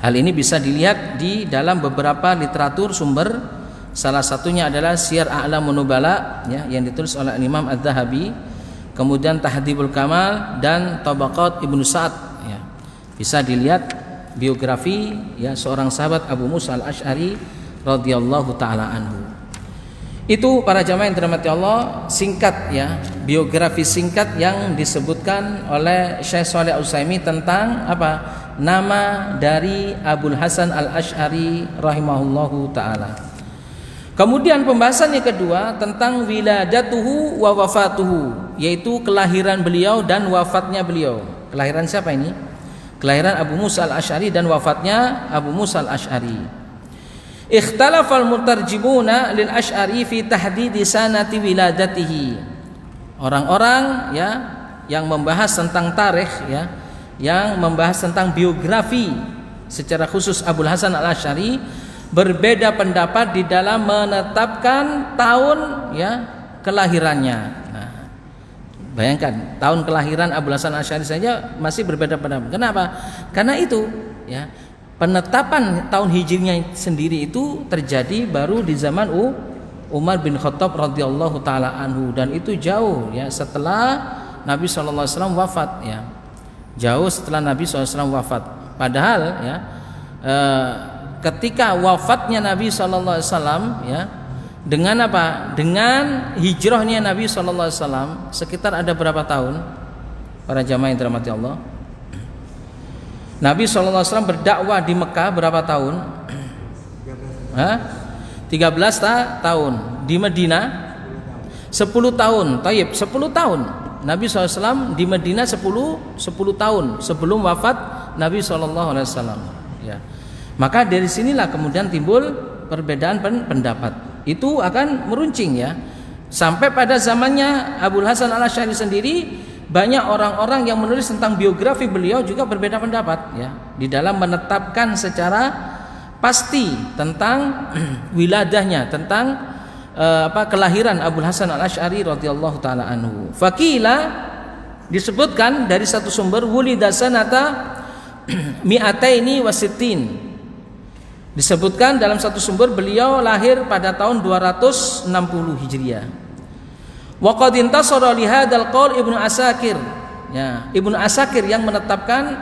Hal ini bisa dilihat di dalam beberapa literatur sumber. Salah satunya adalah Syiar A'lamun Nubala ya, yang ditulis oleh Imam Az-Zahabi, kemudian Tahdhibul Kamal dan Tabaqat Ibnu Sa'ad ya. Bisa dilihat biografi ya seorang sahabat Abu Musa Al-Asy'ari radhiyallahu taala anhu. Itu para jamaah yang dirahmati Allah, singkat ya, biografi singkat yang disebutkan oleh Syekh Shalih Al-Utsaimin tentang apa? Nama dari Abul Hasan Al-Asy'ari rahimahullahu taala. Kemudian pembahasan yang kedua tentang wiladatuhu wa wafatuhu, yaitu kelahiran beliau dan wafatnya beliau. Kelahiran siapa ini? Kelahiran Abu Musa Al-Asy'ari dan wafatnya Abu Musa Al-Asy'ari. Ikhtalafal mutarjimuna lil Asy'ari fi tahdidi sanati wiladatihi. Orang-orang ya yang membahas tentang tarikh ya, yang membahas tentang biografi secara khusus Abul Hasan Al-Asy'ari berbeda pendapat di dalam menetapkan tahun ya kelahirannya. Nah, bayangkan tahun kelahiran Abul Hasan Al-Asy'ari saja masih berbeda pendapat. Kenapa? Karena itu ya, penetapan tahun hijrinya sendiri itu terjadi baru di zaman Umar bin Khattab radhiyallahu taala anhu, dan itu jauh ya setelah Nabi SAW wafat ya. Jauh setelah Nabi SAW wafat. Padahal ya ketika wafatnya Nabi SAW ya, dengan apa? Dengan hijrahnya Nabi SAW sekitar ada berapa tahun? Para jamaah yang dirahmati Allah. Nabi SAW berdakwah di Mekah berapa tahun? 13 tahun. Di Madinah 10 tahun. Tayyib, 10 tahun. Nabi SAW di Madinah 10 tahun sebelum wafat Nabi SAW ya. Maka dari sinilah kemudian timbul perbedaan pendapat. Itu akan meruncing ya. Sampai pada zamannya Abul Hasan Al-Asy'ari sendiri, banyak orang-orang yang menulis tentang biografi beliau juga berbeda pendapat ya, di dalam menetapkan secara pasti tentang wiladahnya, tentang kelahiran Abul Hasan Al-Asy'ari radhiyallahu taala anhu. Faqila, disebutkan dari satu sumber, wulida sanata mi'ataini wa sittin. Disebutkan dalam satu sumber beliau lahir pada tahun 260 Hijriah. Wa qad intasara li hadzal qaul Ibnu Asakir. Ya, Ibnu Asakir yang menetapkan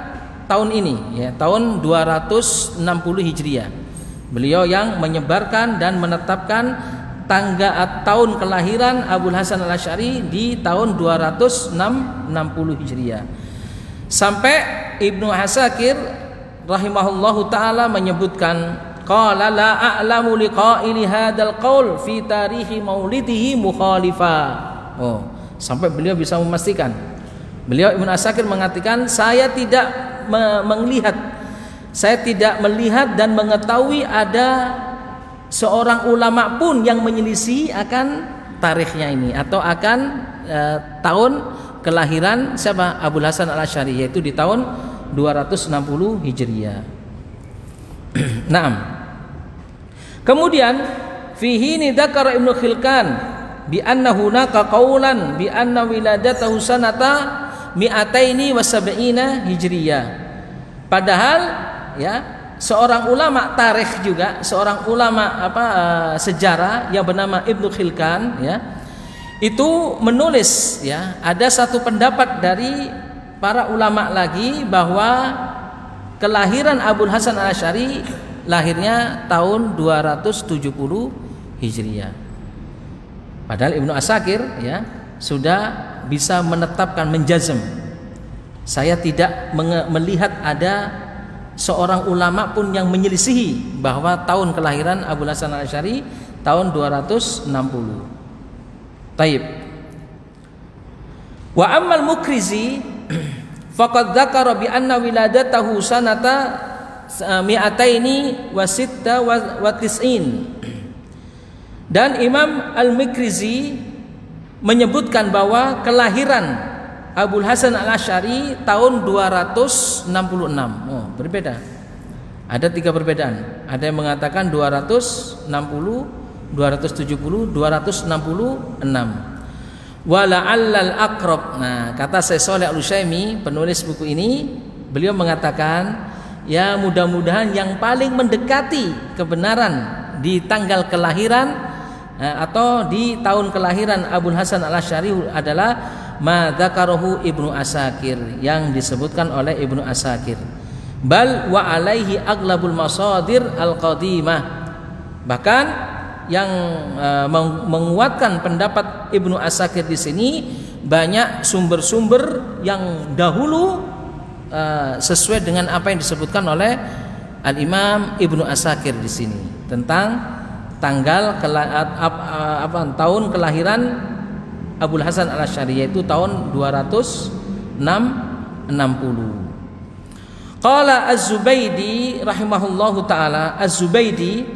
tahun ini ya, tahun 260 Hijriah. Beliau yang menyebarkan dan menetapkan tahun kelahiran Abul Hasan Al-Asy'ari di tahun 260 Hijriah. Sampai Ibnu Asakir rahimahullahu taala menyebutkan, qala la a'lamu liqa'ili hadzal qaul fi tarihi maulidihi mukhalifa. Oh, sampai beliau bisa memastikan. Beliau Ibnu Asakir mengatakan, saya tidak melihat dan mengetahui ada seorang ulama pun yang menyelisih akan tarikhnya ini, atau akan tahun kelahiran siapa? Abul Hasan Al-Asy'ari, yaitu di tahun 260 Hijriah. Naam. Kemudian fihi dzakara Ibnu Khilkan bi anna hunaka qaulan bi anna wiladatahu sanata mi'ataini wa sab'ina Hijriyah. Padahal ya, seorang ulama tarikh juga, seorang ulama sejarah yang bernama Ibnu Khilkan ya, itu menulis ya, ada satu pendapat dari para ulama lagi bahwa kelahiran Abul Hasan Al-Asy'ari lahirnya tahun 270 Hijriah. Padahal Ibnu Asakir ya sudah bisa menetapkan, menjazm. Saya tidak melihat ada seorang ulama pun yang menyelisihi bahwa tahun kelahiran Abul Hasan Al-Asy'ari tahun 260. Taib. Wa ammal Mukrizi faqad dzakara bi anna wiladatahu sanata mi'ataini wa sitta wa tis'in. Dan Imam Al-Mikrizi menyebutkan bahwa kelahiran Abul Hasan Al-Asy'ari tahun 266. Oh, berbeda. Ada 3 perbedaan. Ada yang mengatakan 260, 270, 266. Wala'allal aqrab. Nah, kata Syekh Shalih Al-Utsaimin, penulis buku ini, beliau mengatakan ya mudah-mudahan yang paling mendekati kebenaran di tanggal kelahiran atau di tahun kelahiran Abul Hasan Al-Asy'ari adalah ma dzakarahu Ibnu Asakir, yang disebutkan oleh Ibnu Asakir. Bal wa alaihi aglabul masadir al-qadimah, bahkan yang menguatkan pendapat Ibnu Asakir di sini banyak sumber-sumber yang dahulu sesuai dengan apa yang disebutkan oleh Al-Imam Ibnu Asakir di sini tentang tanggal tahun kelahiran Abul Hasan Al-Asy'ari, yaitu tahun 260. Qala Az-Zubaydi rahimahullahu taala, Az-Zubaydi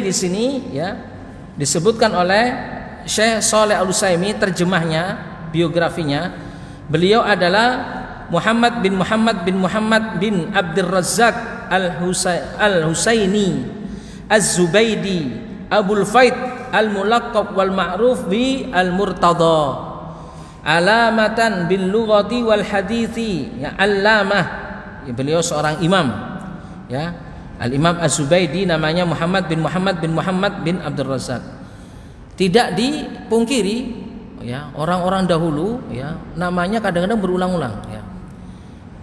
di sini ya disebutkan oleh Syekh Shalih Al-Utsaimin, terjemahnya, biografinya. Beliau adalah Muhammad bin Abdul Razzaq Al-Husaini Az-Zubaydi Abul Faid Al-Mulaqab wal Ma'ruf bi Al-Murtada, alamatan bil lughati wal hadithi, ya allamah, ya, beliau seorang imam, ya. Al-Imam Az-Zubaydi namanya Muhammad bin Abdul Razzaq. Tidak dipungkiri, ya, orang-orang dahulu, ya, namanya kadang-kadang berulang-ulang, ya.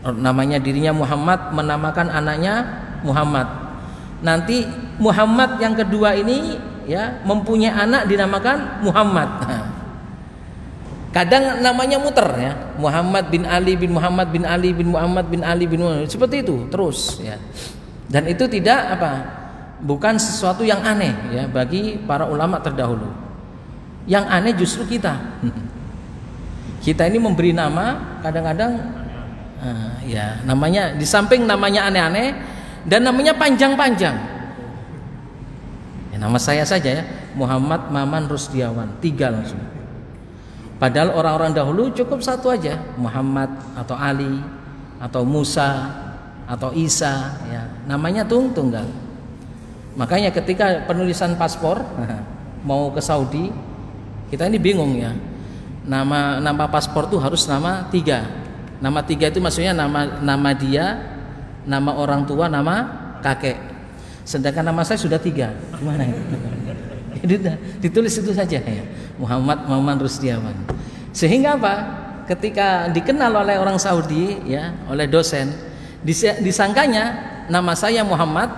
Namanya dirinya Muhammad, menamakan anaknya Muhammad. Nanti Muhammad yang kedua ini, ya, mempunyai anak dinamakan Muhammad. Kadang namanya muter, ya, Muhammad bin Ali bin Muhammad bin Ali bin Muhammad bin Ali bin Muhammad, seperti itu terus, ya. Dan itu tidak bukan sesuatu yang aneh, ya, bagi para ulama terdahulu. Yang aneh justru kita. Kita ini memberi nama kadang-kadang, ya, namanya di samping namanya aneh-aneh dan namanya panjang-panjang. Ya, nama saya saja, ya, Muhammad Maman Rusdiawan, 3 langsung. Padahal orang-orang dahulu cukup satu aja, Muhammad atau Ali atau Musa atau Isa, ya, namanya tunggal. Makanya ketika penulisan paspor mau ke Saudi, kita ini bingung, ya, nama paspor tuh harus nama 3. Nama 3 itu maksudnya nama dia, nama orang tua, nama kakek. Sedangkan nama saya sudah 3, gimana ya? Ditulis itu saja, ya, Muhammad Maman Rusdiawan. Sehingga apa? Ketika dikenal oleh orang Saudi, ya, oleh dosen, disangkanya nama saya Muhammad,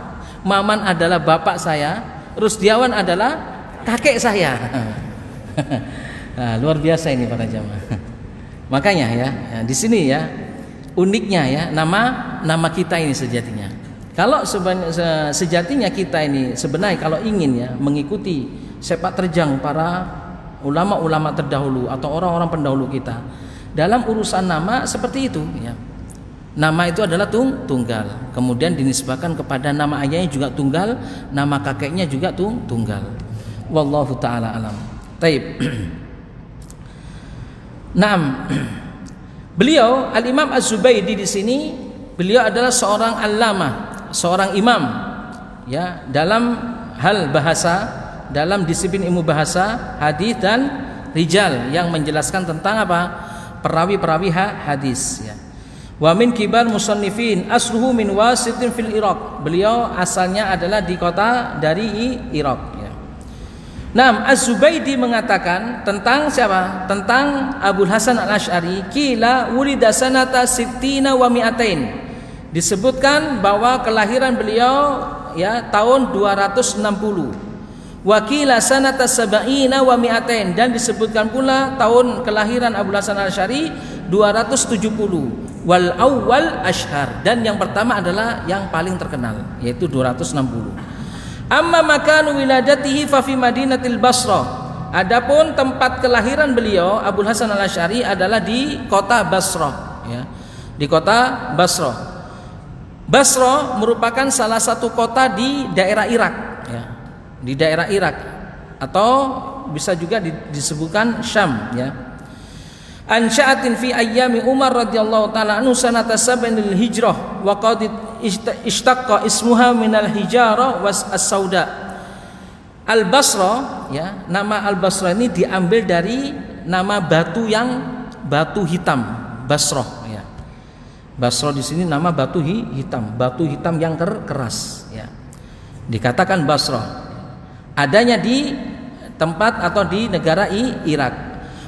Maman adalah bapak saya, Rusdiawan adalah kakek saya. Nah, luar biasa ini para jamaah. Makanya, ya, di sini, ya, uniknya, ya, nama kita ini sejatinya. Kalau sejatinya kita ini sebenarnya kalau ingin, ya, mengikuti sepak terjang para ulama-ulama terdahulu atau orang-orang pendahulu kita dalam urusan nama seperti itu, ya. Nama itu adalah tunggal, kemudian dinisbahkan kepada nama ayahnya juga tunggal, nama kakeknya juga tunggal. Wallahu taala alam. Taib. Naam. Beliau Al-Imam Az-Zubaydi di sini, beliau adalah seorang allamah, seorang imam, ya, dalam hal bahasa, dalam disiplin ilmu bahasa, hadis dan rijal, yang menjelaskan tentang apa? Perawi-perawi hadis, ya. Wa min kibar musannifin asluhu min wasitin fil Iraq. Beliau asalnya adalah di kota dari Irak, ya. Nah, Az-Zubaydi mengatakan tentang siapa? Tentang Abul Hasan Al-Asy'ari, qila wulida sanata sittina wa mi'atain. Disebutkan bahwa kelahiran beliau, ya, tahun 260. Wa qila sanata sab'ina wa mi'atain, dan disebutkan pula tahun kelahiran Abul Hasan Al-Asy'ari 270. Wal awwal ashhar, dan yang pertama adalah yang paling terkenal, yaitu 260. Amma makanu wiladatihi fa fi Madinatil Basrah. Adapun tempat kelahiran beliau Abul Hasan Al-Asy'ari adalah di kota Basrah, ya. Di kota Basrah. Basrah merupakan salah satu kota di daerah Irak, ya. Di daerah Irak, atau bisa juga disebutkan Syam, ya. Ansha'atin fi ayyami Umar radhiyallahu taala anhu sanata sabanil hijrah wa qad ishtaqqa ismuha minal hijara was as-sauda. Al-Basra, ya, nama Al-Basra ini diambil dari nama batu yang batu hitam, Basrah, ya. Basra di sini nama batu hitam, batu hitam yang keras ya. Dikatakan Basra. Adanya di tempat atau di negara Irak.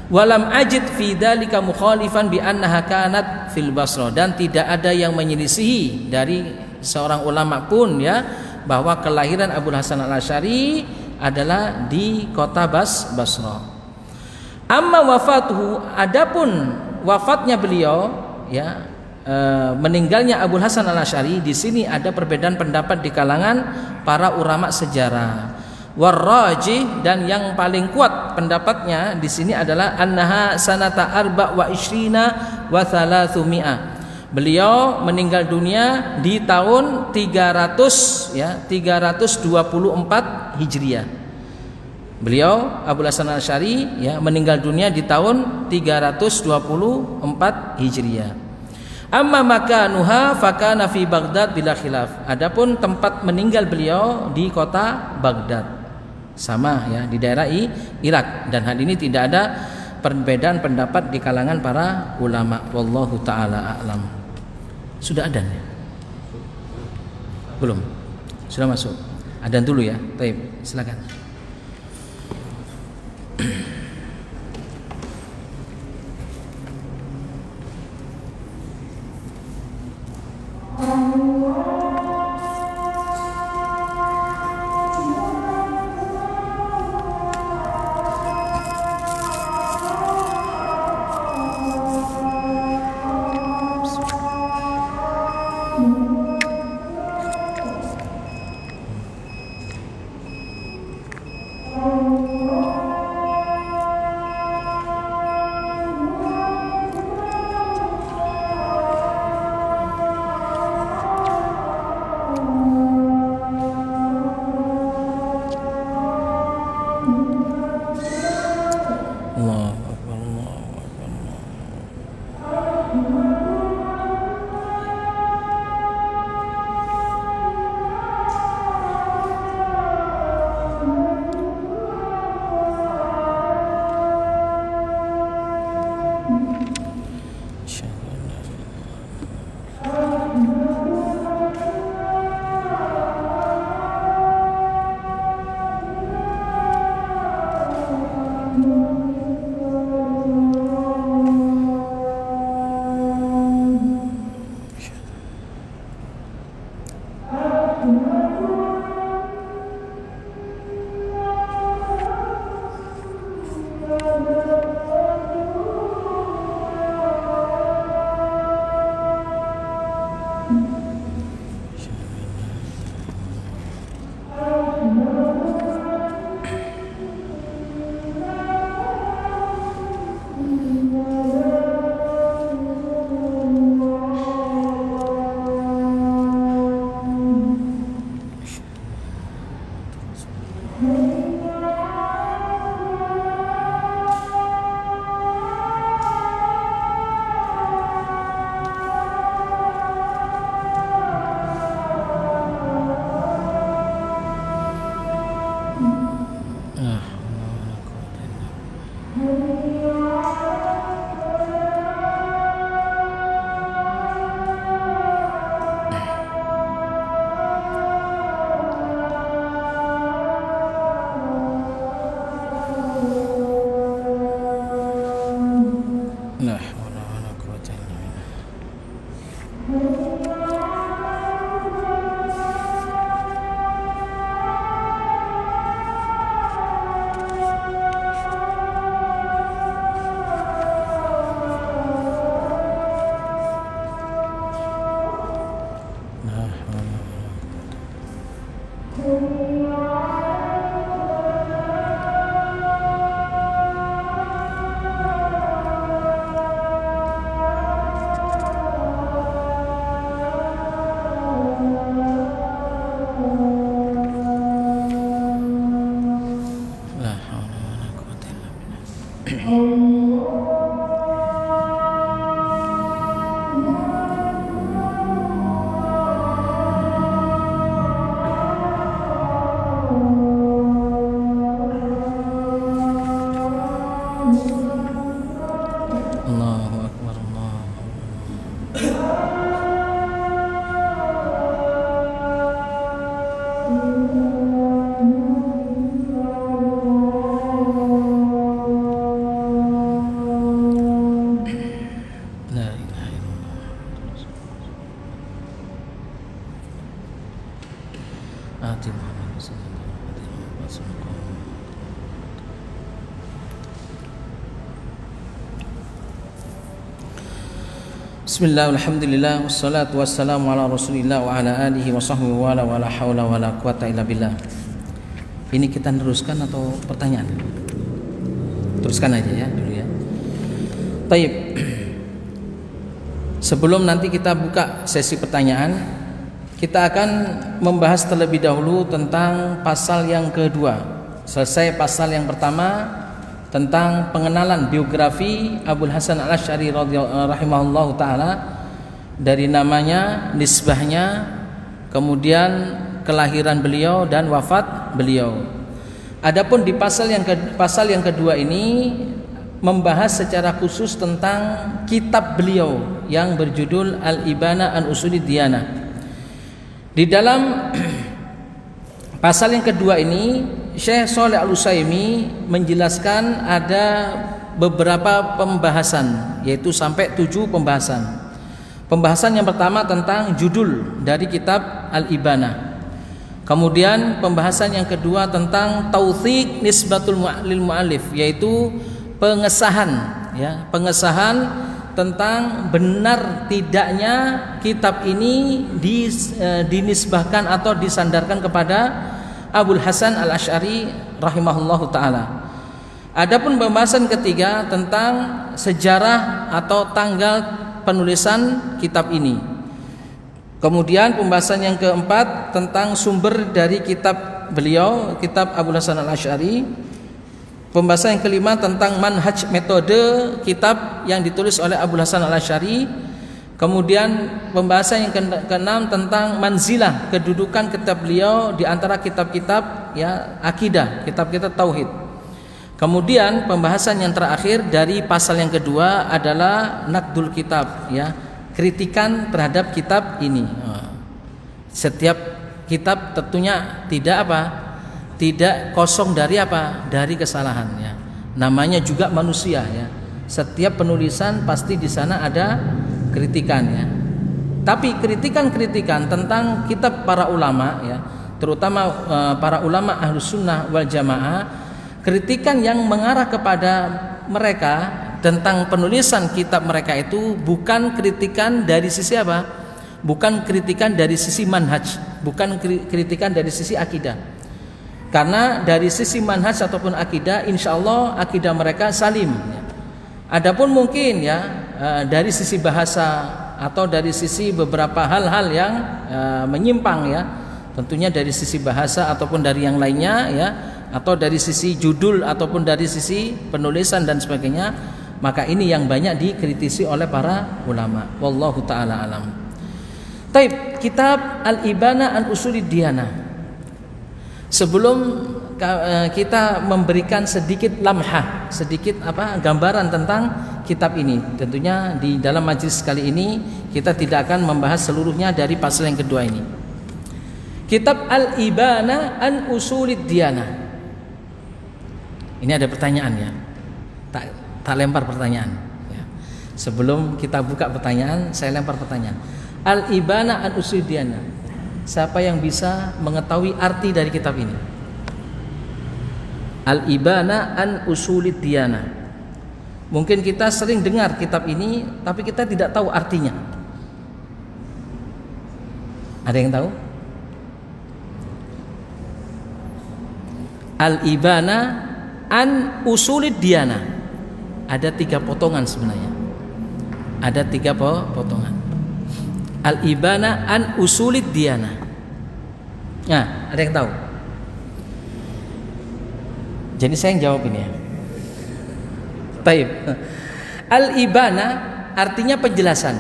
Walam ajid fi dzalika mukhalifan bi annaha kanat fil Basra, dan tidak ada yang menyelisihi dari seorang ulama pun ya bahwa kelahiran Abu Hasan Al-Asy'ari adalah di kota Basra. Amma wafatuhu, adapun wafatnya beliau ya, meninggalnya Abu Hasan Al-Asy'ari, di sini ada perbedaan pendapat di kalangan para ulama sejarah. Warrajih, dan yang paling kuat pendapatnya di sini adalah annaha sanata arba wa ishrina wa thalathumia. Beliau meninggal dunia di tahun 300 ya, 324 Hijriah. Beliau Abu Hasan Al-Asy'ari ya meninggal dunia di tahun 324 Hijriah. Amma makanuha fakana fi Baghdad bila khilaf. Adapun tempat meninggal beliau di kota Baghdad. Sama ya, di daerah Irak, dan hal ini tidak ada perbedaan pendapat di kalangan para ulama. Wallahu taala a'lam. Sudah adzan ya? Belum? Sudah masuk. Adzan dulu ya. Baik, silakan. Bismillah, alhamdulillah, wassalatu wassalamu ala rasulillah wa ala alihi wa sahbihi wa la hawla wa la quwata illa billah. Ini kita teruskan atau pertanyaan? Teruskan aja ya dulu ya. Taib. Sebelum nanti kita buka sesi pertanyaan, kita akan membahas terlebih dahulu tentang pasal yang kedua. Selesai pasal yang pertama tentang pengenalan biografi Abul Hasan Al-Asy'ari rahimahullahu taala, dari namanya, nisbahnya, kemudian kelahiran beliau dan wafat beliau. Adapun di pasal yang kedua ini membahas secara khusus tentang kitab beliau yang berjudul Al-Ibana an Usulid Diyanah. Di dalam pasal yang kedua ini Syekh Shalih Al-Utsaimin menjelaskan ada beberapa pembahasan, yaitu sampai 7 pembahasan. Pembahasan yang pertama tentang judul dari kitab Al-Ibana. Kemudian pembahasan yang kedua tentang tauthik nisbatul lil mu'allif, yaitu pengesahan pengesahan tentang benar tidaknya kitab ini dinisbahkan atau disandarkan kepada Abul Hasan Al-Asy'ari rahimahullahu taala. Adapun pembahasan ketiga tentang sejarah atau tanggal penulisan kitab ini. Kemudian pembahasan yang keempat tentang sumber dari kitab beliau, kitab Abul Hasan Al-Asy'ari. Pembahasan yang kelima tentang manhaj, metode kitab yang ditulis oleh Abul Hasan Al-Asy'ari. Kemudian pembahasan yang keenam tentang manzilah, kedudukan kitab beliau di antara kitab-kitab akidah, kitab-kitab tauhid. Kemudian pembahasan yang terakhir dari pasal yang kedua adalah naqdul kitab, kritikan terhadap kitab ini. Setiap kitab tentunya tidak kosong dari dari kesalahan, namanya juga manusia, setiap penulisan pasti di sana ada kritikan, tapi kritikan tentang kitab para ulama, terutama para ulama Ahlus Sunnah wal Jamaah, kritikan yang mengarah kepada mereka tentang penulisan kitab mereka itu bukan kritikan dari sisi bukan kritikan dari sisi manhaj, bukan kritikan dari sisi akidah. Karena dari sisi manhaj ataupun akidah, insya Allah akidah mereka salim. Adapun mungkin dari sisi bahasa atau dari sisi beberapa hal-hal yang menyimpang, tentunya dari sisi bahasa ataupun dari yang lainnya, atau dari sisi judul ataupun dari sisi penulisan dan sebagainya, maka ini yang banyak dikritisi oleh para ulama. Wallahu taala alam. Taib, kitab Al-Ibana an Usulid Diyanah. Sebelum kita memberikan sedikit lamhah, sedikit gambaran tentang kitab ini, tentunya di dalam majelis kali ini kita tidak akan membahas seluruhnya dari pasal yang kedua ini. Kitab Al-Ibana an Usulid Diyanah. Ini ada pertanyaan, tak lempar pertanyaan. Sebelum kita buka pertanyaan, saya lempar pertanyaan. Al-Ibana an Usulid Diyanah. Siapa yang bisa mengetahui arti dari kitab ini? Al-Ibana an Usulid Diyanah. Mungkin kita sering dengar kitab ini, tapi kita tidak tahu artinya. Ada yang tahu? Al-Ibana an Usulid Diyanah. Ada 3 potongan sebenarnya. Ada 3 potongan. Al-Ibana an Usulid Diyanah. Nah, ada yang tahu? Jadi saya yang jawab ini, Taib. Al-Ibana artinya penjelasan.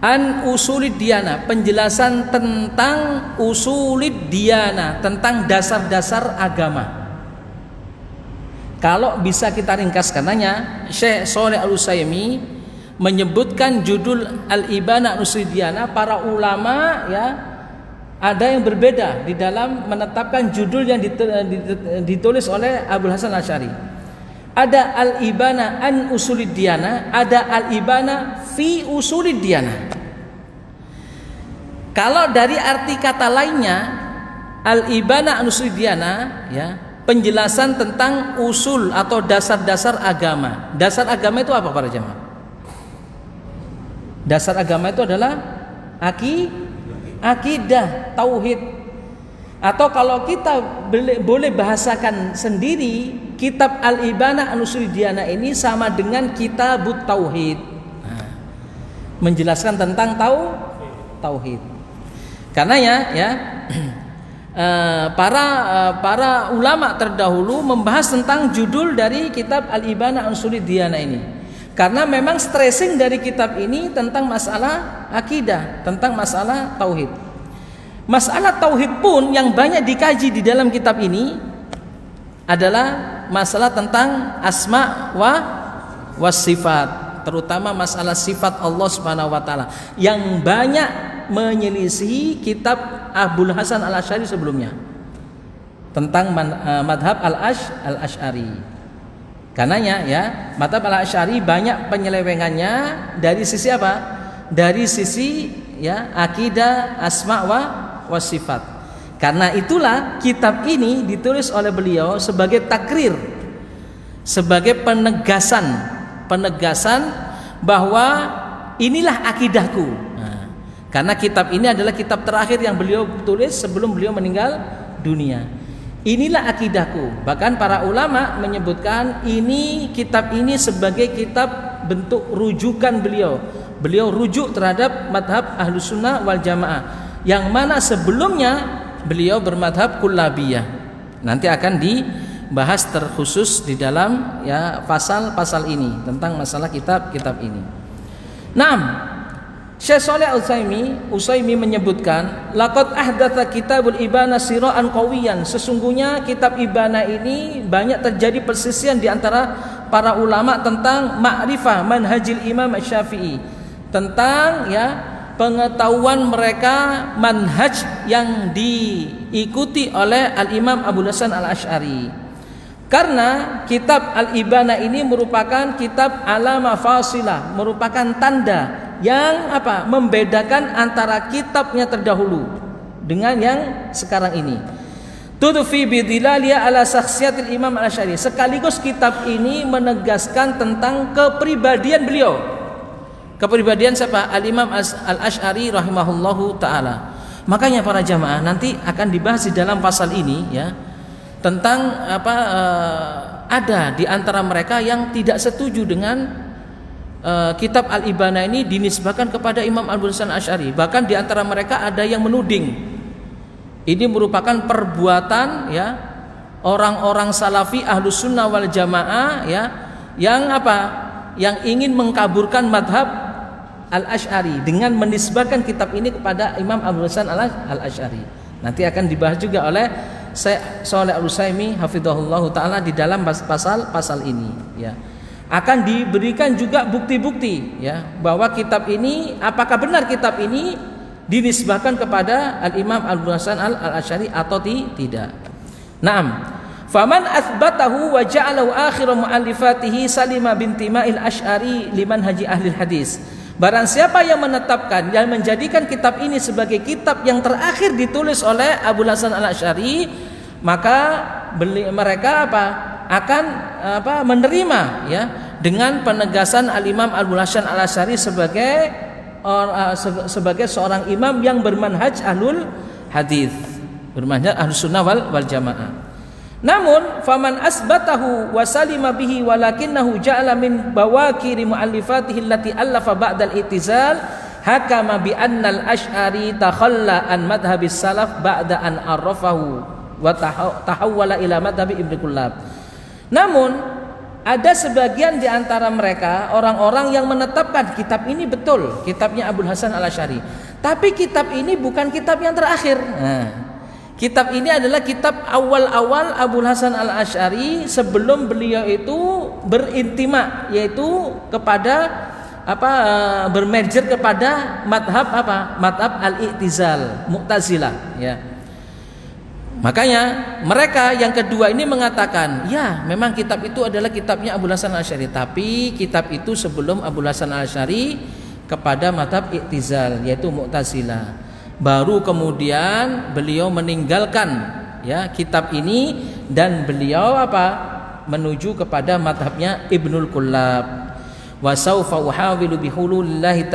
An Usulid Diyanah, penjelasan tentang Usulid Diyanah, tentang dasar-dasar agama. Kalau bisa kita ringkaskan, Syekh Shalih Al-Utsaimin menyebutkan judul Al-Ibana an Usulid Diyanah, para ulama ada yang berbeda di dalam menetapkan judul yang ditulis oleh Abul Hasan Al-Asy'ari. Ada Al-Ibana an Usulid Diyanah, ada Al-Ibana fi Usulid Diyanah. Kalau dari arti kata lainnya, Al-Ibana An-Nusriddiyana, ya, penjelasan tentang usul atau dasar-dasar agama. Dasar agama itu apa para jemaah? Dasar agama itu adalah akidah, tauhid. Atau kalau kita boleh bahasakan sendiri, kitab Al-Ibana An-Nusriddiyana ini sama dengan kitabut tauhid. Nah, menjelaskan tentang tauhid. Karena ya para ulama terdahulu membahas tentang judul dari kitab Al-Ibana An-Nusriddiyana ini. Karena memang stressing dari kitab ini tentang masalah akidah, tentang masalah tauhid. Masalah tauhid pun yang banyak dikaji di dalam kitab ini adalah masalah tentang asma wa sifat, terutama masalah sifat Allah Subhanahu wa taala yang banyak menyelisihi kitab Abul Hasan Al-Asy'ari sebelumnya tentang madhab Al-Asy'ari. Karenanya ya, madhab Al-Asy'ari banyak penyelewengannya dari sisi apa? Dari sisi ya akidah, asma wa sifat. Karena itulah kitab ini ditulis oleh beliau sebagai takrir, sebagai penegasan bahwa inilah akidahku. Nah, karena kitab ini adalah kitab terakhir yang beliau tulis sebelum beliau meninggal dunia. Inilah akidahku. Bahkan para ulama menyebutkan kitab ini sebagai kitab bentuk rujukan beliau. Beliau rujuk terhadap madhab Ahlus Sunnah wal Jamaah, yang mana sebelumnya beliau bermadhab Kullabiyah. Nanti akan dibahas terkhusus di dalam ya pasal-pasal ini tentang masalah kitab-kitab ini. Syekh Shalih Al-Utsaimin menyebutkan, laqad ahdatsa kitabul Ibana siraan qawiyan. Sesungguhnya kitab Ibana ini banyak terjadi persisian di antara para ulama tentang ma'rifah manhajil Imam Asy-Syafi'i, tentang ya pengetahuan mereka manhaj yang diikuti oleh Al-Imam Abul Hasan Al-Asy'ari. Karena kitab Al-Ibana ini merupakan kitab alama fasilah, merupakan tanda yang membedakan antara kitabnya terdahulu dengan yang sekarang ini. Tudfi bidilaliya ala syakhsiyatil Imam Al-Asy'ari. Sekaligus kitab ini menegaskan tentang kepribadian beliau. Kepribadian siapa? Al-Imam Al-Asy'ari rahimahullahu taala. Makanya para jamaah nanti akan dibahas di dalam pasal ini ya, tentang ada di antara mereka yang tidak setuju dengan kitab Al-Ibana ini dinisbahkan kepada Imam Abul Hasan Al-Asy'ari. Bahkan di antara mereka ada yang menuding ini merupakan perbuatan ya orang-orang salafi Ahlus Sunnah wal Jamaah ya, yang ingin mengkaburkan madhab Al-Asy'ari dengan menisbahkan kitab ini kepada Imam Abul Hasan Al-Asy'ari. Nanti akan dibahas juga oleh Syekh Shalih Al-Utsaimin hafizahullahu taala di dalam pasal ini ya. Akan diberikan juga bukti-bukti ya bahwa kitab ini, apakah benar kitab ini dinisbahkan kepada Al-Imam Abul Hasan Al-Asy'ari atau tidak. Faman athbatahu wa ja'alahu akhir mu'allifatihi salima binti Ma'il Asy'ari liman haji ahli hadis. Barang siapa yang menetapkan, yang menjadikan kitab ini sebagai kitab yang terakhir ditulis oleh Abul Hasan Al-Asy'ari, maka mereka akan menerima ya dengan penegasan Al-Imam Abul Hasan Al-Asy'ari sebagai seorang imam yang bermanhaj ahlul hadis, bermanhaj ahlus sunnah wal jamaah. Namun faman asbatahu wa salima bihi walakinnahu ja'ala min bawakiri muallifatihi allati allafa ba'dal i'tizal hakama bi annal Asy'ari takhalla an madhhabis salaf ba'da an arrafahu wa tahawwala ila madhhabi Ibnu Kullab. Namun ada sebagian di antara mereka orang-orang yang menetapkan kitab ini betul kitabnya Abul Hasan Al-Asy'ari, tapi kitab ini bukan kitab yang terakhir. Kitab ini adalah kitab awal-awal Abul Hasan Al-Asy'ari sebelum beliau itu berintima, yaitu kepada bermerger kepada madhab al-i'tizal, Mu'tazilah ya. Makanya mereka yang kedua ini mengatakan, ya memang kitab itu adalah kitabnya Abul Hasan Al-Asy'ari, tapi kitab itu sebelum Abul Hasan Al-Asy'ari kepada madhab i'tizal, yaitu Mu'tazilah. Baru kemudian beliau meninggalkan ya kitab ini dan beliau menuju kepada madhabnya Ibnul Kullab. Wa saufa uhawilu bihululillahi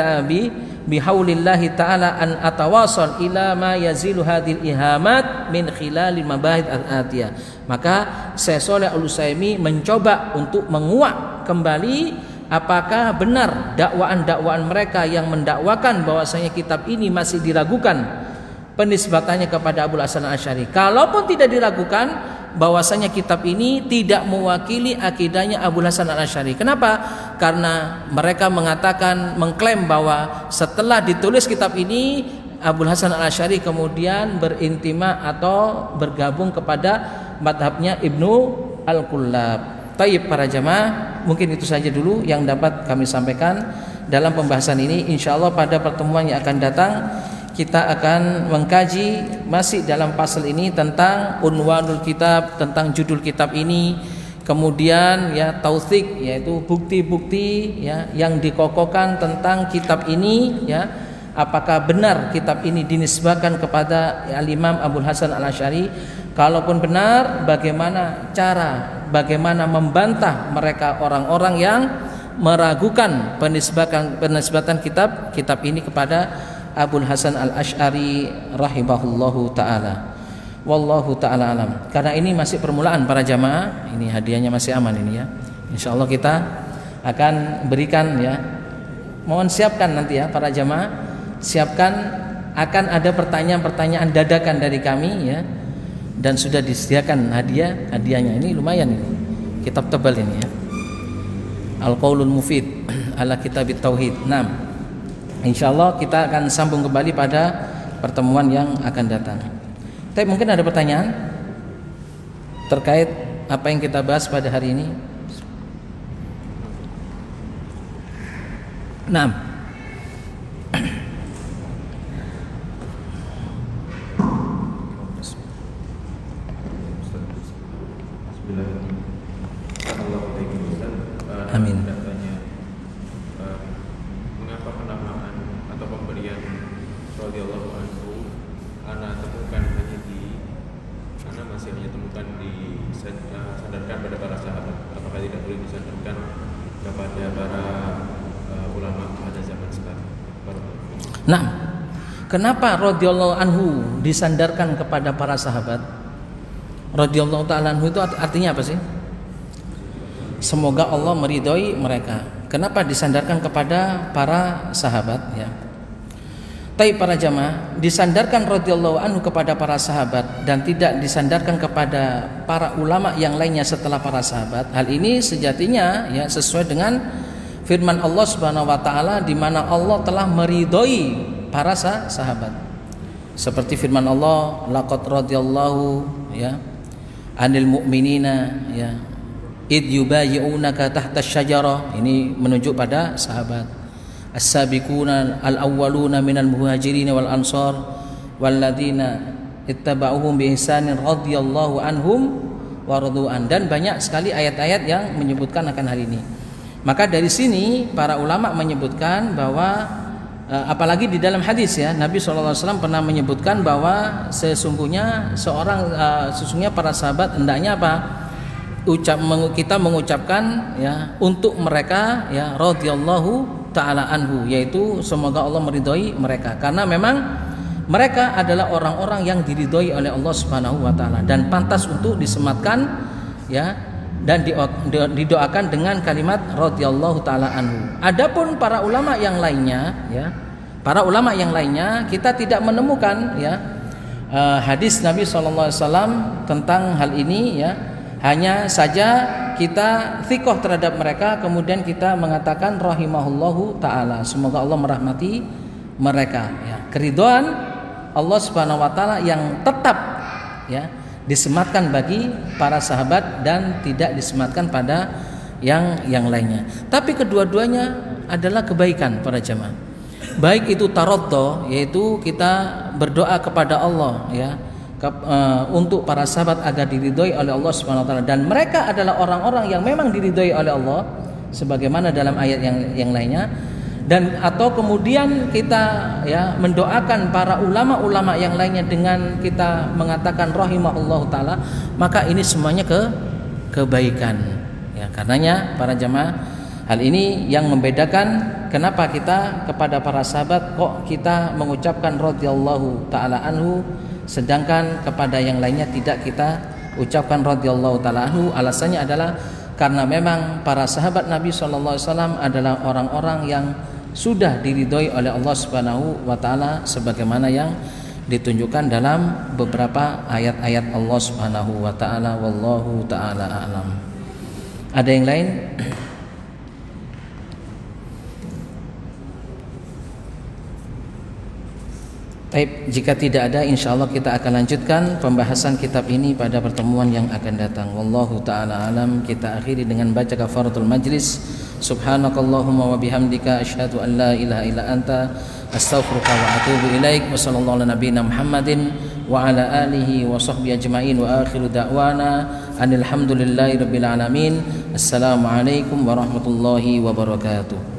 ta'ala an atawasal ila ma yazilu hadhil ihamat min khilalil mabahid al-atiyah. Maka Syekh Shalih Al-Utsaimin mencoba untuk menguak kembali apakah benar dakwaan-dakwaan mereka yang mendakwakan bahwasanya kitab ini masih diragukan penisbatannya kepada Abul Hasan Al-Asy'ari. Kalaupun tidak diragukan bahwasanya kitab ini tidak mewakili akidahnya Abul Hasan Al-Asy'ari. Kenapa? Karena mereka mengklaim bahwa setelah ditulis kitab ini Abul Hasan Al-Asy'ari kemudian berintima atau bergabung kepada madhabnya Ibnu Al-Kullab. Baik para jamaah, mungkin itu saja dulu yang dapat kami sampaikan dalam pembahasan ini. Insyaallah pada pertemuan yang akan datang kita akan mengkaji masih dalam pasal ini tentang unwanul kitab, tentang judul kitab ini, kemudian ya tautsik, yaitu bukti-bukti ya yang dikokohkan tentang kitab ini ya, apakah benar kitab ini dinisbahkan kepada Al-Imam Abul Hasan Al-Asy'ari. Kalaupun benar, bagaimana bagaimana membantah mereka orang-orang yang meragukan penisbatan kitab ini kepada Abul Hasan Al-Asy'ari rahimahullahu taala. Wallahu taala alam. Karena ini masih permulaan para jamaah, ini hadiahnya masih aman ini ya. Insyaallah kita akan berikan ya. Mohon siapkan nanti ya para jamaah, siapkan akan ada pertanyaan-pertanyaan dadakan dari kami ya. Dan sudah disediakan hadiahnya. Ini lumayan ini. Kitab tebal ini ya. Al-Qaulul Mufid ala Kitabit Tauhid. 6. Insyaallah kita akan sambung kembali pada pertemuan yang akan datang. Tapi mungkin ada pertanyaan terkait apa yang kita bahas pada hari ini. 6. Amin. Mengapa penamaan atau pemberian radhiyallahu anhu ana temukan masih hanya temukan disandarkan pada para sahabat? Apakah tidak boleh disandarkan kepada para ulama pada zaman sekarang? Nah, kenapa radhiyallahu anhu disandarkan kepada para sahabat? Radhiyallahu ta'ala anhu itu artinya apa sih? Semoga Allah meridhoi mereka. Kenapa disandarkan kepada para sahabat ya? Tapi para jamaah, disandarkan radhiyallahu anhu kepada para sahabat dan tidak disandarkan kepada para ulama yang lainnya setelah para sahabat. Hal ini sejatinya ya sesuai dengan firman Allah Subhanahu wa taala di mana Allah telah meridhoi para sahabat. Seperti firman Allah, laqad radhiyallahu ya anil mu'minina ya id yubayyi'unaka tahta asy-syajarah. Ini menunjuk pada sahabat. As-sabiquna al-awwaluna minal muhajirin wal ansar walladzina ittaba'uhum bi ihsanin radhiyallahu anhum wa radu'an. Dan banyak sekali ayat-ayat yang menyebutkan akan hal ini. Maka dari sini para ulama menyebutkan bahwa apalagi di dalam hadis ya, Nabi SAW pernah menyebutkan bahwa sesungguhnya sesungguhnya para sahabat hendaknya kita mengucapkan ya untuk mereka ya radhiyallahu ta'ala anhu, yaitu semoga Allah meridhoi mereka, karena memang mereka adalah orang-orang yang diridhoi oleh Allah Subhanahu wa taala dan pantas untuk disematkan ya dan didoakan dengan kalimat radhiyallahu ta'ala anhu. Adapun para ulama yang lainnya ya, para ulama yang lainnya kita tidak menemukan ya hadis Nabi SAW tentang hal ini ya. Hanya saja kita thiqah terhadap mereka, kemudian kita mengatakan rahimahullahu ta'ala, semoga Allah merahmati mereka ya. Keridhaan Allah Subhanahu wa taala yang tetap ya disematkan bagi para sahabat dan tidak disematkan pada yang lainnya. Tapi kedua-duanya adalah kebaikan para jamaah. Baik itu taraddo, yaitu kita berdoa kepada Allah ya untuk para sahabat agar diridhoi oleh Allah Subhanahu wa taala, dan mereka adalah orang-orang yang memang diridhoi oleh Allah sebagaimana dalam ayat yang lainnya. dan atau kemudian kita ya mendoakan para ulama-ulama yang lainnya dengan kita mengatakan rahimahullahu taala, maka ini semuanya kebaikan. Ya, karenanya para jamaah, hal ini yang membedakan kenapa kita kepada para sahabat kok kita mengucapkan radhiyallahu taala anhu, sedangkan kepada yang lainnya tidak kita ucapkan radhiyallahu taala anhu. Alasannya adalah karena memang para sahabat Nabi SAW adalah orang-orang yang sudah diridhoi oleh Allah Subhanahu wa taala sebagaimana yang ditunjukkan dalam beberapa ayat-ayat Allah Subhanahu wa taala. Wallahu taala a'lam. Ada yang lain? Baik, jika tidak ada, insyaallah kita akan lanjutkan pembahasan kitab ini pada pertemuan yang akan datang. Wallahu taala alam. Kita akhiri dengan baca kafaratul majlis. Subhanakallahumma wa bihamdika asyhadu an la ilaha illa anta astaghfiruka wa atubu ilaik. Wa sallallahu ala nabiyyina Muhammadin wa ala alihi wa sahbihi ajmain wa akhiru da'wana anil hamdulillahi rabbil alamin. Assalamualaikum warahmatullahi wabarakatuh.